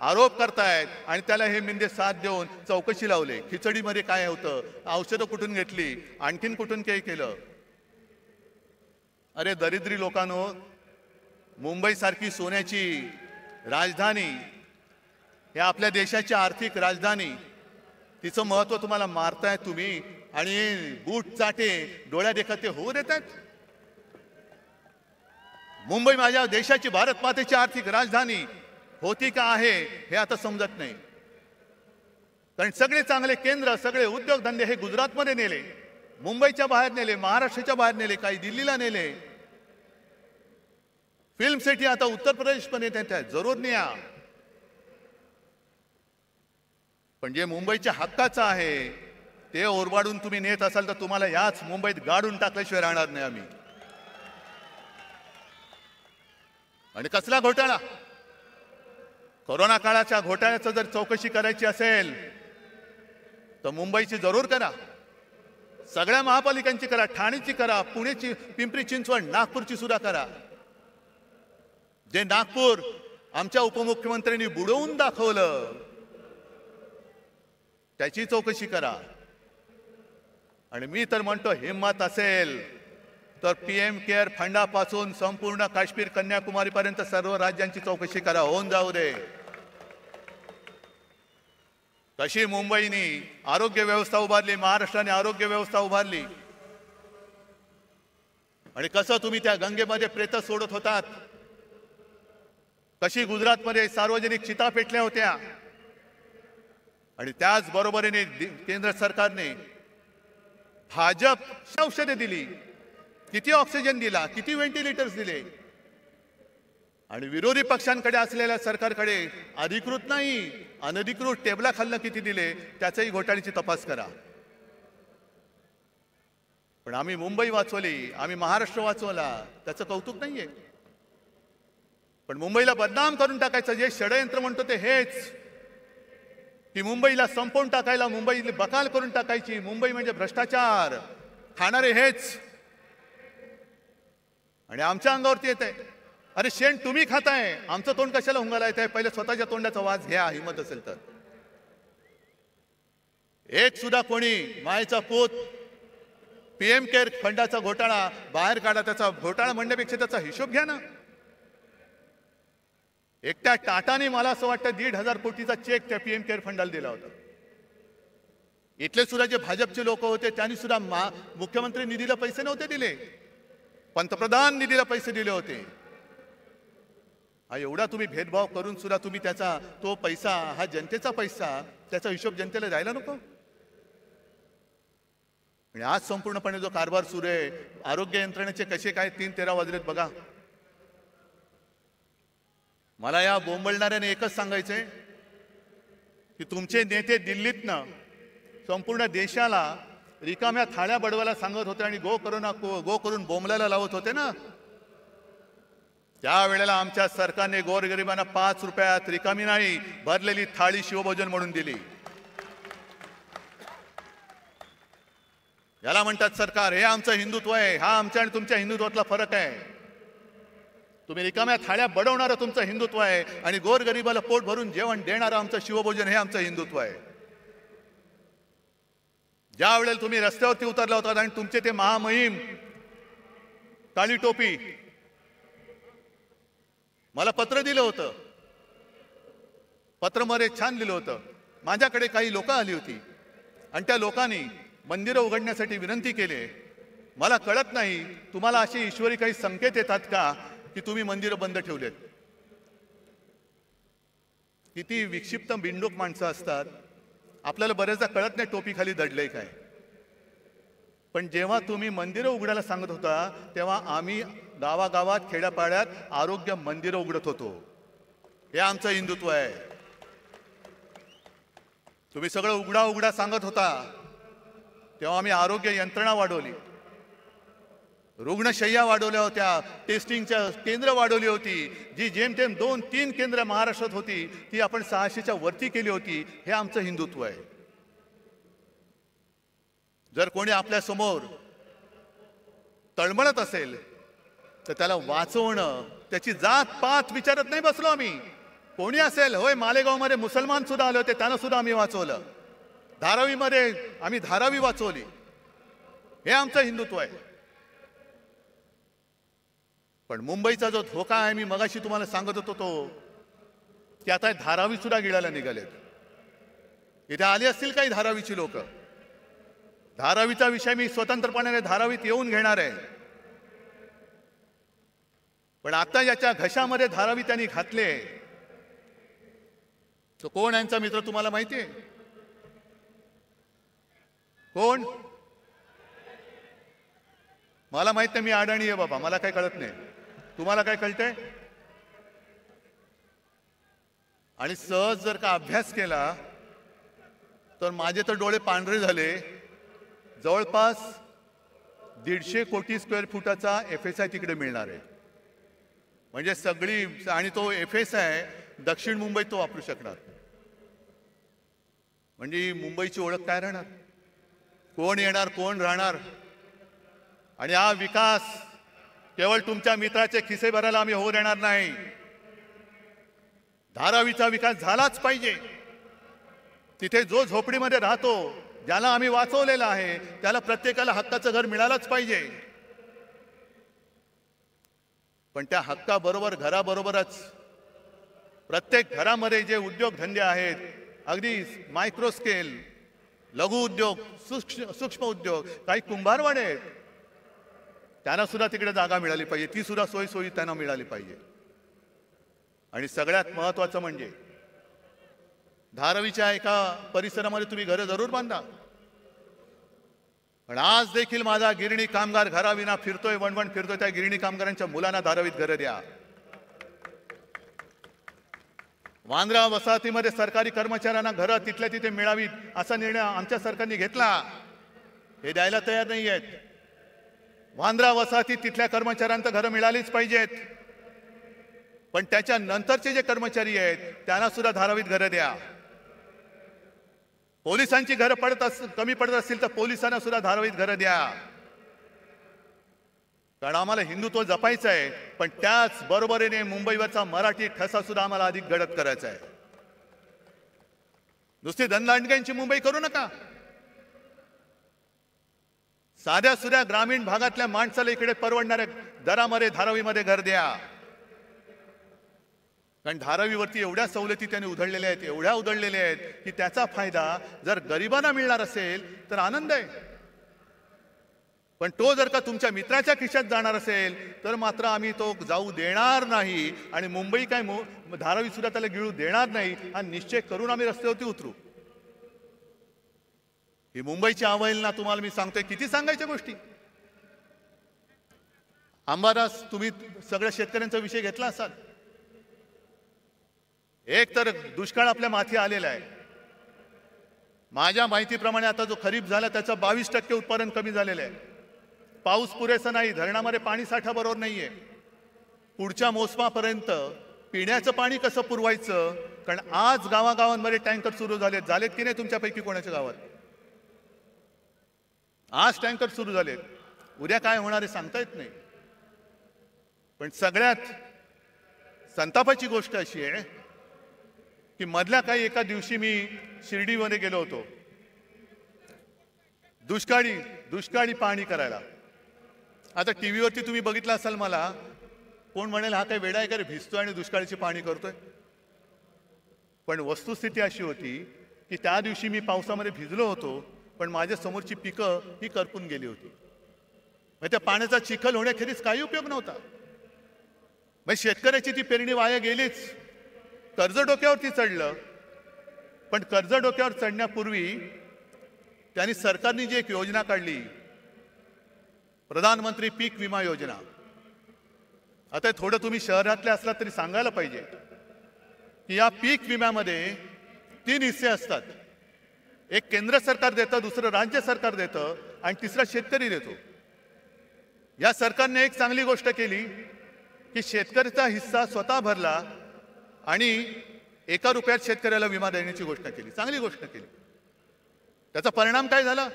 आरोप करतायत आणि त्याला हे मिंदे साथ देऊन चौकशी लावले. खिचडीमध्ये काय होतं, औषधं कुठून घेतली, आणखीन कुठून काही केलं. अरे दरिद्री लोकांनो, मुंबई सारखी सोन्याची राजधानी, हे आपल्या देशाची आर्थिक राजधानी, तिचं महत्व तुम्हाला मारताय तुम्ही आणि बूट चाटे डोळ्या देखत ते होऊ देतात. मुंबई माझ्या देशाची, भारत मातेची आर्थिक राजधानी होती का आहे हे आता समजत नाही. कारण सगळे चांगले केंद्र, सगळे उद्योगधंदे हे गुजरातमध्ये नेले, मुंबईच्या बाहेर नेले, महाराष्ट्राच्या बाहेर नेले, काही दिल्लीला नेले. फिल्म सिटी आता उत्तर प्रदेशमध्ये नेतात, जरूर न्या. पण जे मुंबईच्या हक्काचं आहे ते ओरबाडून तुम्ही नेत असाल तर तुम्हाला याच मुंबईत गाडून टाकल्याशिवाय राहणार नाही आम्ही. आणि कसला घोटाळा? कोरोना काळाच्या घोटाळ्याचं जर चौकशी करायची असेल तर मुंबईची जरूर करा, सगळ्या महापालिकांची करा, ठाणेची करा, पुणेची, पिंपरी चिंचवड, नागपूरची सुद्धा करा. जे नागपूर आमच्या उपमुख्यमंत्र्यांनी बुडवून दाखवलं त्याची चौकशी करा. आणि मी तर म्हणतो, हिम्मत असेल तर PM केअर फंडापासून संपूर्ण काश्मीर कन्याकुमारी पर्यंत सर्व राज्यांची चौकशी करा, होऊन जाऊ दे. कशी मुंबईने आरोग्य व्यवस्था उभारली, महाराष्ट्राने आरोग्य व्यवस्था उभारली, आणि कसं तुम्ही त्या गंगेमध्ये प्रेत सोडत होतात, कशी गुजरातमध्ये सार्वजनिक चिता पेटल्या होत्या, आणि त्याच बरोबरीने केंद्र सरकारने भाजप औषधे दिली, किती ऑक्सिजन दिला, किती व्हेंटिलेटर्स दिले, आणि विरोधी पक्षांकडे असलेल्या सरकारकडे अधिकृत नाही अनधिकृत टेबलाखालनं किती दिले त्याचाही घोटाळ्याची तपास करा. पण आम्ही मुंबई वाचवली, आम्ही महाराष्ट्र वाचवला, त्याचं कौतुक नाहीये. पण मुंबईला बदनाम करून टाकायचं जे षडयंत्र म्हणतो ते हेच, की मुंबईला संपवून टाकायला, मुंबईला बकाल करून टाकायची, मुंबई म्हणजे भ्रष्टाचार खाणारे हेच. आणि आमच्या अंगावरती येत आहे, अरे शेण तुम्ही खाताय, आमचं तोंड कशाला हुंगाला येत आहे? पहिले स्वतःच्या तोंडाचा वास घ्या, हिंमत असेल तर. एक सुद्धा कोणी मायचा पूत PM केअर फंडाचा घोटाळा बाहेर काढा, त्याचा घोटाळा म्हणण्यापेक्षा त्याचा हिशोब घ्या ना. एकट्या टाटाने मला असं वाटतं 1,500 कोटीचा चेक त्या PM केअर फंडाला दिला होता. इथले सुद्धा जे भाजपचे लोक होते त्यांनी सुद्धा मुख्यमंत्री निधीला पैसे नव्हते दिले, पंतप्रधान निधीला पैसे दिले होते. हा एवढा तुम्ही भेदभाव करून सुद्धा तुम्ही त्याचा तो पैसा, हा जनतेचा पैसा, त्याचा हिशोब जनतेला द्यायला नको. आणि आज संपूर्णपणे जो कारभार सुरू आहे, आरोग्य यंत्रणेचे कसे काय 3-13 वाजलेत बघा. मला या बोंबलणाऱ्याने एकच सांगायचंय की तुमचे नेते दिल्लीतनं संपूर्ण देशाला रिकाम्या थाळ्या बडवायला सांगत होते आणि गो करून बोंबलायला लावत होते ना, त्यावेळेला आमच्या सरकारने गोरगरिबांना 5 रुपयात रिकामी नाही भरलेली थाळी शिवभोजन म्हणून दिली. याला म्हणतात सरकार. हे आमचं हिंदुत्व आहे. हा आमच्या आणि तुमच्या हिंदुत्वातला फरक आहे. तुम्ही रिकाम्या थाळ्या बडवणारं तुमचं हिंदुत्व आहे आणि गोरगरिबाला पोट भरून जेवण देणारं आमचं शिवभोजन हे आमचं हिंदुत्व आहे. ज्या वेळेला तुम्ही रस्त्यावरती उतरला होता आणि तुमचे ते महामहिम काळी टोपी मला पत्र दिलं होतं, पत्रमध्ये छान लिहिलं होतं. माझ्याकडे काही लोक आली होती आणि त्या लोकांनी मंदिरं उघडण्यासाठी विनंती केली. मला कळत नाही तुम्हाला असे ईश्वरी काही संकेत येतात का की तुम्ही मंदिरं बंद ठेवलेत. किती विक्षिप्त बिंडोक माणसं असतात. आपल्याला बरेचदा कळत नाही टोपी खाली दडलंय काय. पण जेव्हा तुम्ही मंदिरं उघडायला सांगत होता तेव्हा आम्ही गावागावात खेड्यापाड्यात आरोग्य मंदिरं उघडत होतो. हे आमचं हिंदुत्व आहे. तुम्ही सगळं उघडा उघडा सांगत होता तेव्हा आम्ही आरोग्य यंत्रणा वाढवली, रुग्णशय्या वाढवल्या होत्या, टेस्टिंगच्या केंद्र वाढवली होती. जी जेमतेम 2-3 केंद्र महाराष्ट्रात होती ती आपण 600च्या वरती केली होती. हे आमचं हिंदुत्व आहे. जर कोणी आपल्या समोर तळमळत असेल तर त्याला वाचवणं, त्याची जात पात विचारत नाही बसलो आम्ही. कोणी असेल, होय मालेगावमध्ये मुसलमान सुद्धा आले होते, त्यांना सुद्धा आम्ही वाचवलं. धारावीमध्ये आम्ही धारावी वाचवली. हे आमचं हिंदुत्व आहे. पण मुंबईचा जो धोका आहे, मी मगाशी तुम्हाला सांगत होतो तो, की आता धारावी सुद्धा गिळायला निघालेत. इथे आली असतील काही धारावीची लोक. धारावीचा विषय मी स्वतंत्रपणे धारावीत येऊन घेणार आहे. पण आता याच्या घशामध्ये धारावी त्यांनी घातले तो कोण? यांचा मित्र तुम्हाला माहिती आहे कोण? मला माहित नाही. मी अडाणी आहे बाबा, मला काही कळत नाही. तुम्हाला काय कळतंय? आणि सहज जर का अभ्यास केला तर माझे तर डोळे पांढरे झाले. जवळपास 150 कोटी स्क्वेअर फुटाचा FSI तिकडे मिळणार आहे. म्हणजे सगळी, आणि तो FSI दक्षिण मुंबईत तो वापरू शकणार. म्हणजे मुंबईची ओळख काय राहणार, कोण येणार कोण राहणार. आणि हा विकास केवळ तुमच्या मित्राचे खिसे भरायला आम्ही होऊ देणार नाही. धारावीचा विकास झालाच पाहिजे. तिथे जो झोपडीमध्ये राहतो, ज्याला आम्ही वाचवलेलं आहे, त्याला प्रत्येकाला हक्काचं घर मिळालंच पाहिजे. पण त्या हक्काबरोबर घराबरोबरच प्रत्येक घरामध्ये जे उद्योगधंदे आहेत, अगदी मायक्रो स्केल, लघु उद्योग, सूक्ष्म उद्योग, काही कुंभारवाडे आहेत, त्यांना सुद्धा तिकडे जागा मिळाली पाहिजे. ती सुद्धा सोयी त्यांना मिळाली पाहिजे. आणि सगळ्यात महत्त्वाचं म्हणजे धारावीच्या एका परिसरामध्ये तुम्ही घरं जरूर बांधा. पण आज देखील माझा गिरणी कामगार घराविना फिरतोय, वणवण फिरतोय. त्या गिरणी कामगारांच्या मुलांना धारावीत घरं द्या. वांद्रा वसाहतीमध्ये सरकारी कर्मचाऱ्यांना घरं तिथल्या तिथे मिळावीत असा निर्णय आमच्या सरकारने घेतला. हे द्यायला तयार नाही आहेत. वांद्रा वसाहतीत तिथल्या कर्मचाऱ्यांना घरं मिळालीच पाहिजेत. पण त्याच्या नंतरचे जे कर्मचारी आहेत त्यांना सुद्धा धारावीत घरं द्या. पोलिसांची घरं कमी पडत असतील तर पोलिसांना सुद्धा धारावीत घरं द्या. कारण आम्हाला हिंदुत्व जपायचं आहे, पण त्याच बरोबरीने मुंबईवरचा मराठी ठसा सुद्धा आम्हाला अधिक गडद करायचा आहे. नुसती धनदांडग्यांची मुंबई करू नका. साध्या सुध्या ग्रामीण भागातल्या माणसाला इकडे परवडणाऱ्या दरामध्ये धारावीमध्ये घर द्या. कारण धारावीवरती एवढ्या सवलती त्यांनी उधळलेल्या आहेत, एवढ्या उधळलेल्या आहेत की त्याचा फायदा जर गरिबांना मिळणार असेल तर आनंद आहे. पण तो जर का तुमच्या मित्राच्या खिशात जाणार असेल तर मात्र आम्ही तो जाऊ देणार नाही. आणि मुंबई काय धारावी सुद्धा त्याला गिळू देणार नाही हा निश्चय करून आम्ही रस्त्यावरती उतरू. ही मुंबईची अवहेलना तुम्हाला मी सांगतोय. किती सांगायच्या गोष्टी. अंबादास, तुम्ही सगळ्या शेतकऱ्यांचा विषय घेतला असाल. एक तर दुष्काळ आपल्या माथी आलेला आहे. माझ्या माहितीप्रमाणे आता जो खरीप झाला त्याचं 22% उत्पादन कमी झालेलं आहे. पाऊस पुरेसा नाही, धरणामध्ये पाणी साठा बरोबर नाहीये. पुढच्या मोसमापर्यंत पिण्याचं पाणी कसं पुरवायचं. कारण आज गावागावांमध्ये टँकर सुरू झालेत की नाही तुमच्यापैकी कोणाच्या गावात. आज टँकर सुरू झालेत. उद्या काय होणार आहे सांगता येत नाही. पण सगळ्यात संतापाची गोष्ट अशी आहे की मधल्या काही एका दिवशी मी शिर्डीमध्ये गेलो होतो दुष्काळी पाहणी करायला. आता टीव्हीवरती तुम्ही बघितलं असाल, मला कोण म्हणेल हा काही वेडा आहे का रे, भिजतोय आणि दुष्काळाची पाहणी करतोय. पण वस्तुस्थिती अशी होती की त्या दिवशी मी पावसामध्ये भिजलो होतो, पण माझ्या समोरची पिकं ही करपून गेली होती. मग त्या पाण्याचा चिखल होण्याखेरीज काही उपयोग नव्हता. मग शेतकऱ्याची ती पेरणी वाया गेलीच. कर्ज डोक्यावरती चढलं. पण कर्ज डोक्यावर चढण्यापूर्वी त्यांनी सरकारने जी एक योजना काढली, प्रधानमंत्री पीक विमा योजना. आता थोडं तुम्ही शहरातले असला तरी सांगायला पाहिजे की या पीक विम्यामध्ये 3 हिस्से असतात. एक केंद्र सरकार देतं, दुसरं राज्य सरकार देतं आणि तिसरा शेतकरी देतो. या सरकारने एक चांगली गोष्ट केली की शेतकऱ्याचा हिस्सा स्वतः भरला आणि 1 रुपयात शेतकऱ्याला विमा देण्याची गोष्ट केली. चांगली गोष्ट केली. त्याचा परिणाम काय झाला.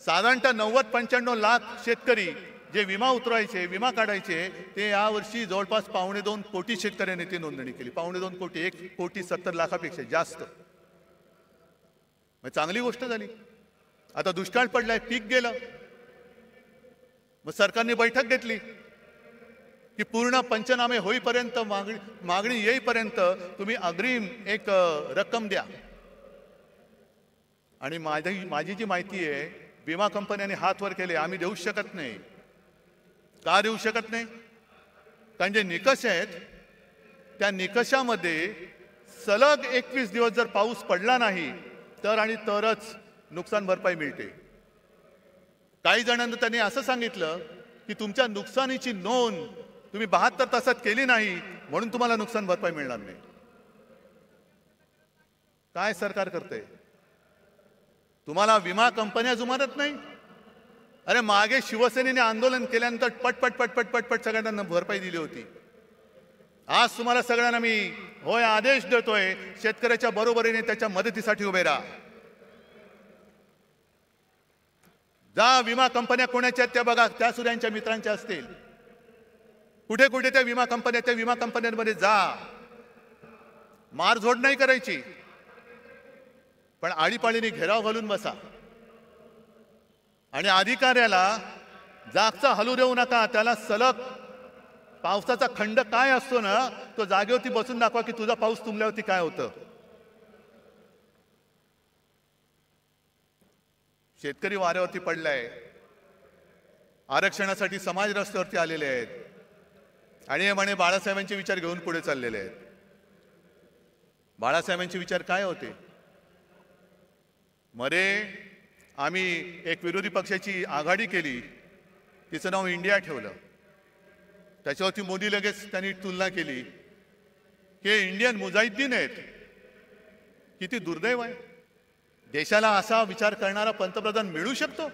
साधारणतः 90-95 लाख शेतकरी जे विमा उतरवायचे, विमा काढायचे, ते यावर्षी जवळपास 2.25 कोटी शेतकऱ्यांनी ती नोंदणी केली. 2.25 कोटी, 1,70,00,000पेक्षा जास्त. मग चांगली गोष्ट झाली. आता दुष्काळ पडलाय, पीक गेलं. मग सरकारने बैठक घेतली की पूर्ण पंचनामे होईपर्यंत, मागणी येईपर्यंत तुम्ही अग्रिम एक रक्कम द्या. आणि माझी जी माहिती आहे, विमा कंपन्यांनी हात वर केले, आम्ही देऊ शकत नाही. का देऊ शकत नाही. कारण जे निकष आहेत त्या निकषामध्ये सलग 21 दिवस जर पाऊस पडला नाही तरच नुकसान भरपाई मिळते. काही जणांना त्यांनी असं सांगितलं की तुमच्या नुकसानीची नोंद तुम्ही 72 तासात केली नाही म्हणून तुम्हाला नुकसान भरपाई मिळणार नाही. काय सरकार करते. तुम्हाला विमा कंपन्या जुमानत नाही. अरे मागे शिवसेनेने आंदोलन केल्यानंतर पटपट पटपट पटपट सगळ्यांना भरपाई दिली होती. आज तुम्हाला सगळ्यांना मी होय आदेश देतोय, शेतकऱ्याच्या बरोबरीने त्याच्या मदतीसाठी उभे राहा. जा विमा कंपन्या कोणाच्या आहेत त्या बघा, त्या सूर्यांच्या मित्रांच्या असतील. कुठे कुठे त्या विमा कंपन्या, त्या विमा कंपन्यांमध्ये जा. मारझोड नाही करायची, पण आळीपाळीने घेराव घालून बसा. आणि अधिकाऱ्याला जागचा हलू देऊ नका. त्याला सलग पावसाचा खंड काय असतो ना, तो जागेवरती बसून दाखवा की तुझा पाऊस तुंबल्यावरती काय होतं. शेतकरी वाऱ्यावरती पडलाय, आरक्षणासाठी समाज रस्त्यावरती आलेले आहेत आणि हे म्हणे बाळासाहेबांचे विचार घेऊन पुढे चाललेले आहेत. बाळासाहेबांचे विचार काय होते? मध्ये आम्ही एक विरोधी पक्षाची आघाडी केली, तिचं नाव इंडिया ठेवलं. त्याच्यावरती मोदी लगेच त्यांनी तुलना केली की इंडियन मुजाहिद्दीन आहेत. किती दुर्दैव आहे. देशाला असा विचार करणारा पंतप्रधान मिळू शकतो?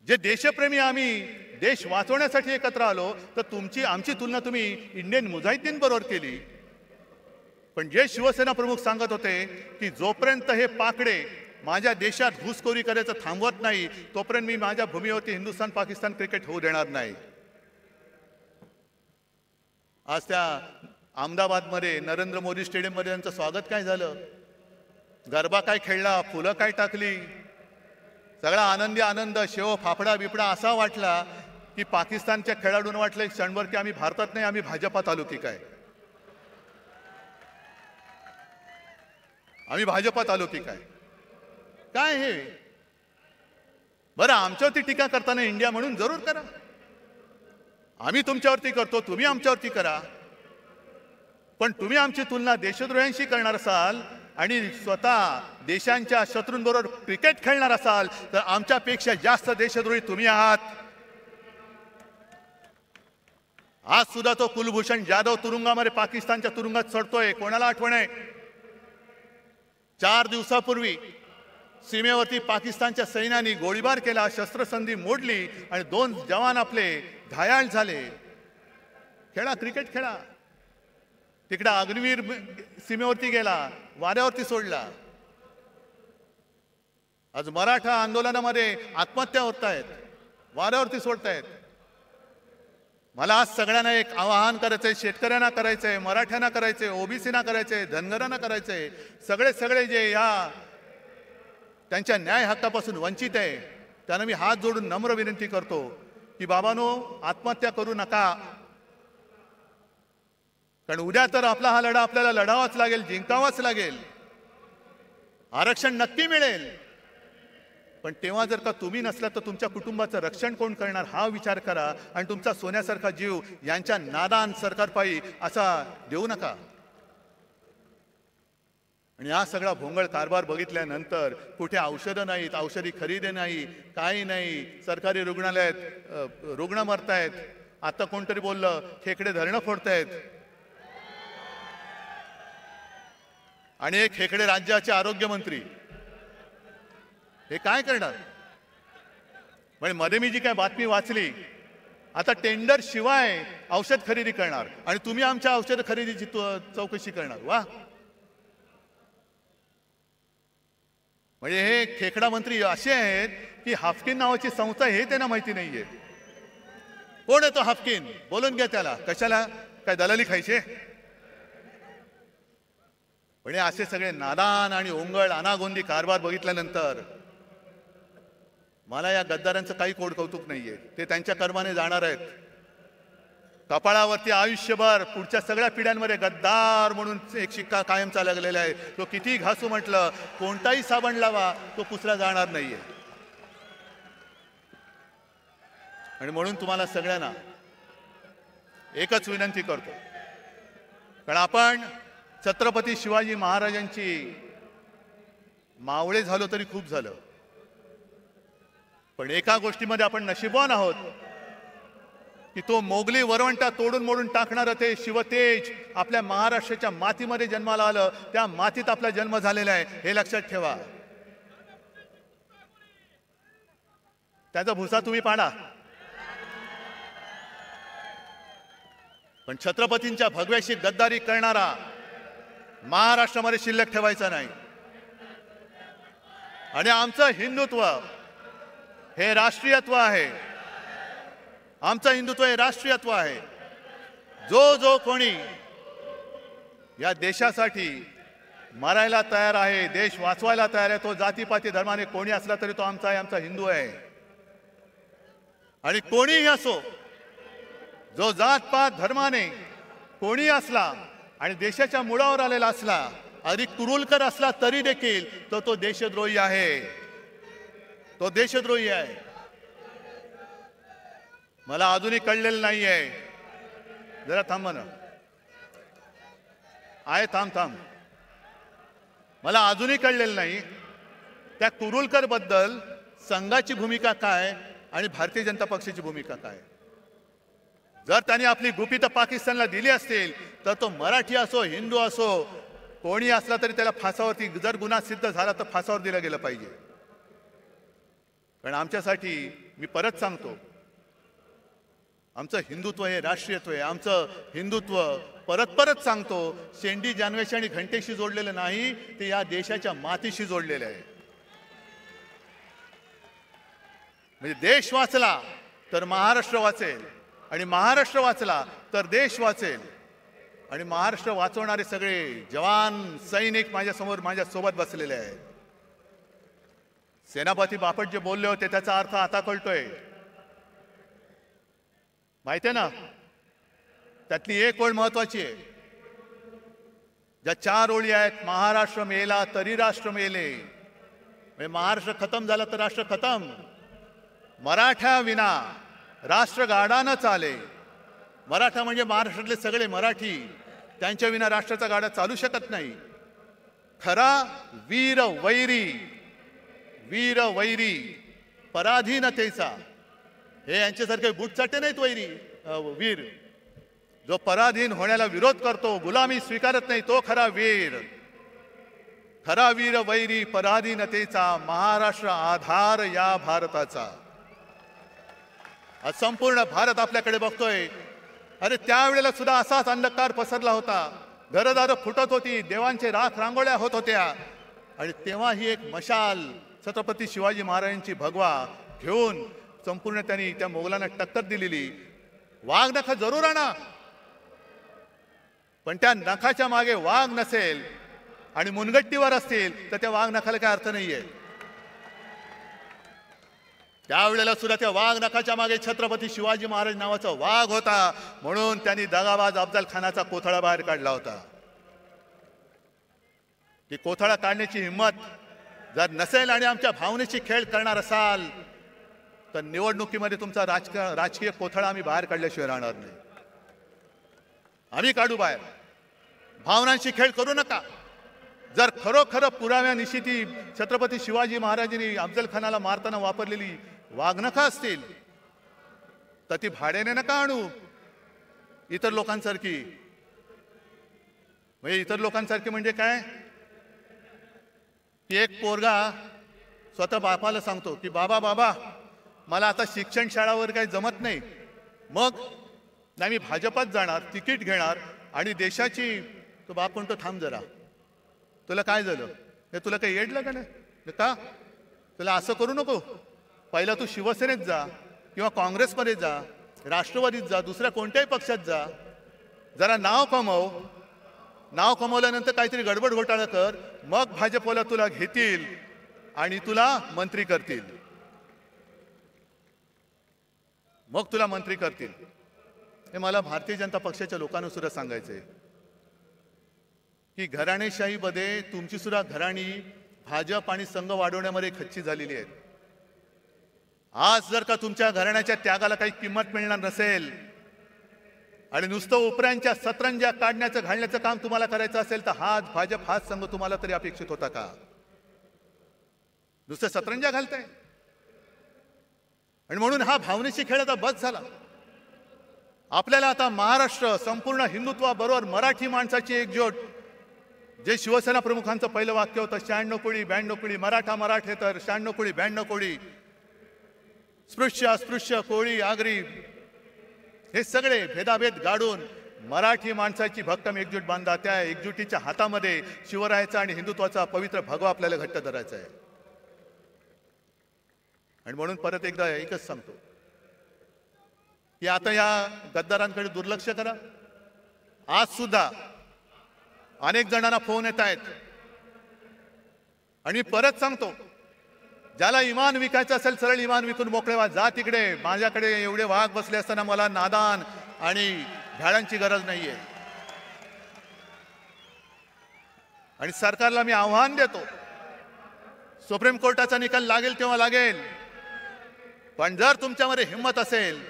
जे देशप्रेमी आम्ही देश वाचवण्यासाठी एकत्र आलो, तर आमची तुलना तुम्ही इंडियन मुजाहिद्दीन बरोबर केली. पण जे शिवसेना प्रमुख सांगत होते की जोपर्यंत हे पाकडे माझ्या देशात घुसखोरी करायचं थांबवत नाही, तोपर्यंत मी माझ्या भूमीवरती हिंदुस्थान पाकिस्तान क्रिकेट होऊ देणार नाही. आज त्या अहमदाबादमध्ये नरेंद्र मोदी स्टेडियममध्ये त्यांचं स्वागत काय झालं, गरबा काय खेळला, फुलं काय टाकली, सगळा आनंदी आनंद, शेव फाफडा बिपडा असा वाटला की पाकिस्तानच्या खेळाडूंना वाटलं एक क्षणभर की आम्ही भारतात नाही, आम्ही भाजपात आलो की काय, आम्ही भाजपात आलो की काय. काय हे? बरं, आमच्यावरती टीका करताना इंडिया म्हणून जरूर करा. आम्ही तुमच्यावरती करतो, तुम्ही आमच्यावरती करा. पण तुम्ही आमची तुलना देशद्रोह्यांशी करणार असाल आणि स्वतः देशांच्या शत्रूंबरोबर क्रिकेट खेळणार असाल, तर आमच्यापेक्षा जास्त देशद्रोही तुम्ही आहात. आज सुद्धा तो कुलभूषण जाधव तुरुंगामध्ये पाकिस्तानच्या तुरुंगात चढतोय. कोणाला आठवण आहे? 4 दिवसापूर्वी सीमेवरती पाकिस्तानच्या सैन्याने गोळीबार केला, शस्त्रसंधी मोडली आणि 2 जवान आपले घायाळ झाले. खेळा, क्रिकेट खेळा. तिकडे अग्निवीर सीमेवरती गेला, वाऱ्यावरती सोडला. आज मराठा आंदोलनामध्ये आत्महत्या होत आहेत, वाऱ्यावरती सोडतायत. मला आज सगळ्यांना एक आवाहन करायचंय, शेतकऱ्यांना करायचंय, मराठ्यांना करायचंय, ओबीसीना करायचंय, धनगरांना करायचंय. सगळे जे या त्यांच्या न्याय हक्कापासून वंचित आहे, त्यांना मी हात जोडून नम्र विनंती करतो की बाबांनो, आत्महत्या करू नका. कारण उद्या तर आपला हा लढा आपल्याला लढावाच लागेल, जिंकावाच लागेल. आरक्षण नक्की मिळेल, पण तेव्हा जर का तुम्ही नसला तर तुमच्या कुटुंबाचं रक्षण कोण करणार हा विचार करा. आणि तुमचा सोन्यासारखा जीव यांच्या नादान सरकारपायी असा देऊ नका. आणि हा सगळा भोंगळ कारभार बघितल्यानंतर कुठे औषधं नाहीत, औषधी खरेदी नाही, काही नाही. सरकारी रुग्णालयात रुग्ण मरतायत. आता कोणतरी बोललं खेकडे धरणं फोडतायत. आणि एक खेकडे राज्याचे आरोग्यमंत्री हे काय करणार? म्हणजे मध्ये मी जी काय बातमी वाचली, आता टेंडर शिवाय औषध खरेदी करणार आणि तुम्ही आमच्या औषध खरेदीची चौकशी करणार. वा, म्हणजे हे खेकडा मंत्री असे आहेत की हाफकिन नावाची संस्था हे त्यांना माहिती नाहीये. कोण आहे तो हाफकिन? बोलून घ्या त्याला. कशाला? काय दलाली खायचे? म्हणजे असे सगळे नादान आणि ओंगळ अनागोंदी कारभार बघितल्यानंतर मला या गद्दारांचं काही कोड कौतुक नाहीये. ते त्यांच्या कर्माने जाणार आहेत. कपाळावरती आयुष्यभर पुढच्या सगळ्या पिढ्यांमध्ये गद्दार म्हणून एक शिक्का कायम चाललेला आहे. तो किती घासू म्हटलं, कोणताही साबण लावा, तो पुसला जाणार नाहीये. आणि म्हणून तुम्हाला सगळ्यांना एकच विनंती करतो, कारण आपण छत्रपती शिवाजी महाराजांची मावळे झालो तरी खूप झालं. पण एका गोष्टीमध्ये आपण नशीबवान आहोत की तो मोगली वरवंटा तोडून मोडून टाकणारं ते शिवतेज आपल्या महाराष्ट्राच्या मातीमध्ये जन्माला आलं. त्या मातीत आपला जन्म झालेला आहे, हे लक्षात ठेवा. त्याचा भुसा तुम्ही पाडा, पण छत्रपतींच्या भगव्याशी गद्दारी करणारा महाराष्ट्रामध्ये शिल्लक ठेवायचा नाही. आणि आमचं हिंदुत्व हे राष्ट्रीयत्व आहे. आमचं हिंदुत्व हे राष्ट्रीयत्व आहे. जो कोणी या देशासाठी मरायला तयार आहे, देश वाचवायला तयार आहे, तो जातीपाती धर्माने कोणी असला तरी तो आमचा आहे, आमचा हिंदू आहे. आणि कोणीही असो, जो जातपात धर्माने कोणी असला आणि देशाच्या मुळावर आलेला असला, अधिक कुरुलकर असला तरी देखील तो देशद्रोही आहे. तो देशद्रोही आहे. मला अजूनही कळलेलं नाहीये. जरा थांब ना. आहे थांब. मला अजूनही कळलेलं नाही त्या कुरुलकर बद्दल संघाची भूमिका काय आणि भारतीय जनता पक्षाची भूमिका काय. जर त्यांनी आपली गुपितं पाकिस्तानला दिली असतील तर तो मराठी असो, हिंदू असो, कोणी असला तरी त्याला फासावरती, जर गुन्हा सिद्ध झाला तर फासावर दिलं गेलं पाहिजे. कारण आमच्यासाठी, मी परत सांगतो, आमचं हिंदुत्व हे राष्ट्रीयत्व आहे. आमचं हिंदुत्व परत सांगतो, शेंडी, जानवेशी आणि घंटेशी जोडलेलं नाही, ते या देशाच्या मातीशी जोडलेलं आहे. म्हणजे देश वाचला तर महाराष्ट्र वाचेल, आणि महाराष्ट्र वाचला तर देश वाचेल. आणि महाराष्ट्र वाचवणारे सगळे जवान, सैनिक माझ्यासमोर, माझ्यासोबत बसलेले आहेत. सेनापती बापट जे बोलले होते त्याचा अर्थ आता कळतोय. माहिती आहे ना, त्यातली एक ओळ महत्वाची आहे. ज्या 4 ओळी आहेत, महाराष्ट्र मेला तरी राष्ट्र मेले. म्हणजे महाराष्ट्र खतम झाला तर राष्ट्र खतम. मराठा विना राष्ट्र गाडा न चाले. मराठा म्हणजे महाराष्ट्रातले सगळे मराठी, त्यांच्या विना राष्ट्राचा गाडा चालू शकत नाही. खरा वीर वैरी पराधीनतेचा, हे यांच्यासारखे बुटचाटे नाहीत वीर. जो पराधीन होण्याला विरोध करतो, गुलामी स्वीकारत नाही, तो खरा वीर. खरा वीर वैरी पराधीनतेचा, महाराष्ट्र आधार या भारताचा. आज संपूर्ण भारत आपल्याकडे बघतोय. अरे त्यावेळेला सुद्धा असाच अंधकार पसरला होता. घरदारं फुटत होती, देवांचे राख रांगोळ्या होत होत्या. आणि तेव्हा ही एक मशाल छत्रपती शिवाजी महाराजांची भगवा घेऊन संपूर्ण त्यांनी त्या मोगलांना टक्कर दिलेली. वाघ नख जरूर आणा, पण त्या नखाच्या मागे वाघ नसेल आणि मुनगट्टीवर असतील तर त्या वाघ नखाला काय अर्थ नाहीये. त्यावेळेला सुद्धा त्या वाघ नखाच्या मागे छत्रपती शिवाजी महाराज नावाचा वाघ होता, म्हणून त्यांनी दगाबाज अफजल खानाचा कोथळा बाहेर काढला होता. ती कोथळा काढण्याची हिंमत जर नसेल आणि आमच्या भावनेची खेळ करणार असाल तर निवडणुकीमध्ये तुमचा राजकीय कोथळा आम्ही बाहेर काढल्याशिवाय राहणार नाही. आम्ही काढू बाहेर. भावनांशी खेळ करू नका. जर खरोखर पुराव्यानिशी ती छत्रपती शिवाजी महाराजांनी अफजल खानाला मारताना वापरलेली वाघनखं असतील तर ती भाड्याने नका आणू. इतर लोकांसारखी. म्हणजे इतर लोकांसारखी म्हणजे काय, की एक पोरगा स्वतः बापाला सांगतो की बाबा मला आता शिक्षण शाळावर काही जमत नाही, मग नाही मी भाजपात जाणार, तिकीट घेणार आणि देशाची. तो बाप म्हणतो थांब जरा, तुला काय झालं, हे तुला काही येडलं का नाही का, तुला असं करू नको. पहिला तू शिवसेनेत जा किंवा काँग्रेसमध्ये जा, राष्ट्रवादीत जा, दुसऱ्या कोणत्याही पक्षात जा, जरा नाव कमव. नाव कमवल्यानंतर काहीतरी गडबड घोटाळा कर, मग भाजपला तुला घेतील आणि तुला मंत्री करतील. मग तुला मंत्री करतील. हे मला भारतीय जनता पक्षाच्या लोकांना सुद्धा सांगायचंय की घराणेशाहीमध्ये तुमची सुद्धा घराणी भाजप आणि संघ वाढवण्यामध्ये खच्ची झालेली आहेत. आज जर का तुमच्या घराण्याच्या त्यागाला काही किंमत मिळणार नसेल आणि नुसतं उपऱ्यांच्या सतरंज्या काढण्याचं घालण्याचं काम तुम्हाला करायचं असेल तर हाच भाजप, हाच संघ तुम्हाला तरी अपेक्षित होता का. नुसतं सतरंज्या घालताय. आणि म्हणून हा भावनेशी खेळ आता बस झाला. आपल्याला आता महाराष्ट्र संपूर्ण हिंदुत्वाबरोबर मराठी माणसाची एकजूट, जे शिवसेना प्रमुखांचं पहिलं वाक्य होतं 96 कोळी 92 कोळी, मराठा मराठे तर 96 कोळी 92 कोळी. स्पृश्य अस्पृश्य कोळी आगरी हे सगळे भेदाभेद गाडून मराठी माणसाची भक्कम एकजूट बांधा. त्या एकजुटीच्या हातामध्ये शिवरायाचा आणि हिंदुत्वाचा पवित्र भगवा आपल्याला घट्ट धरायचा आहे. आणि म्हणून परत एकदा एकच सांगतो की आता या गद्दारांकडे दुर्लक्ष करा. आज सुद्धा अनेक जणांना फोन येत आहेत आणि परत सांगतो, ज्याला इमान विकायचं असेल सरळ इमान विकून मोकळे व्हा. जा तिकडे. माझ्याकडे एवढे वाघ बसले असताना मला नादान आणि भ्याडांची गरज नाहीये. आणि सरकारला मी आव्हान देतो, सुप्रीम कोर्टाचा निकाल लागेल तेव्हा लागेल, पण जर तुमच्यामध्ये हिंमत असेल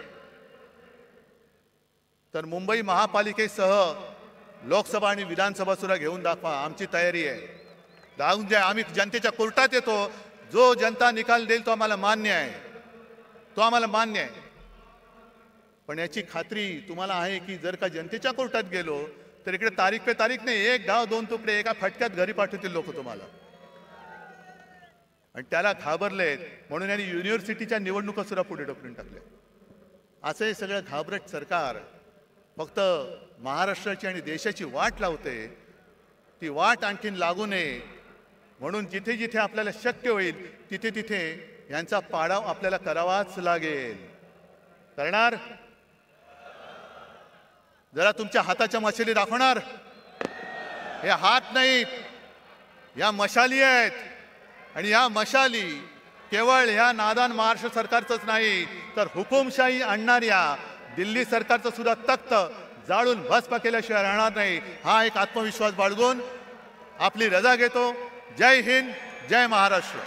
तर मुंबई महापालिकेसह लोकसभा आणि विधानसभा सुद्धा घेऊन दाखवा. आमची तयारी आहे. दाखवून द्या. आम्ही जनतेच्या कोर्टात येतो. जो जनता निकाल देईल तो आम्हाला मान्य आहे, तो आम्हाला मान्य आहे. पण याची खात्री तुम्हाला आहे की जर का जनतेच्या कोर्टात गेलो तर इकडे तारीख पे तारीख नाही, एक गाव दोन तुकडे एका फटक्यात घरी पाठवतील लोक तुम्हाला. आणि त्याला घाबरलेत म्हणून यांनी युनिव्हर्सिटीच्या निवडणुका सुद्धा पुढे ढकलून टाकल्या. असं हे सगळं घाबरट सरकार फक्त महाराष्ट्राची आणि देशाची वाट लावते. ती वाट आणखीन लागू नये म्हणून जिथे जिथे आपल्याला शक्य होईल तिथे तिथे यांचा पाडाव आपल्याला करावाच लागेल. करणार? जरा तुमच्या हाताच्या मशाली दाखवणार? हे हात नाहीत, या मशाली आहेत. आणि या मशाली केवळ ह्या नादान महाराष्ट्र सरकारचंच नाही तर हुकुमशाही आणणाऱ्या दिल्ली सरकारचं सुद्धा तख्त जाळून भस्म केल्याशिवाय राहणार नाही. हा एक आत्मविश्वास बाळगून आपली रजा घेतो. जय हिंद, जय महाराष्ट्र.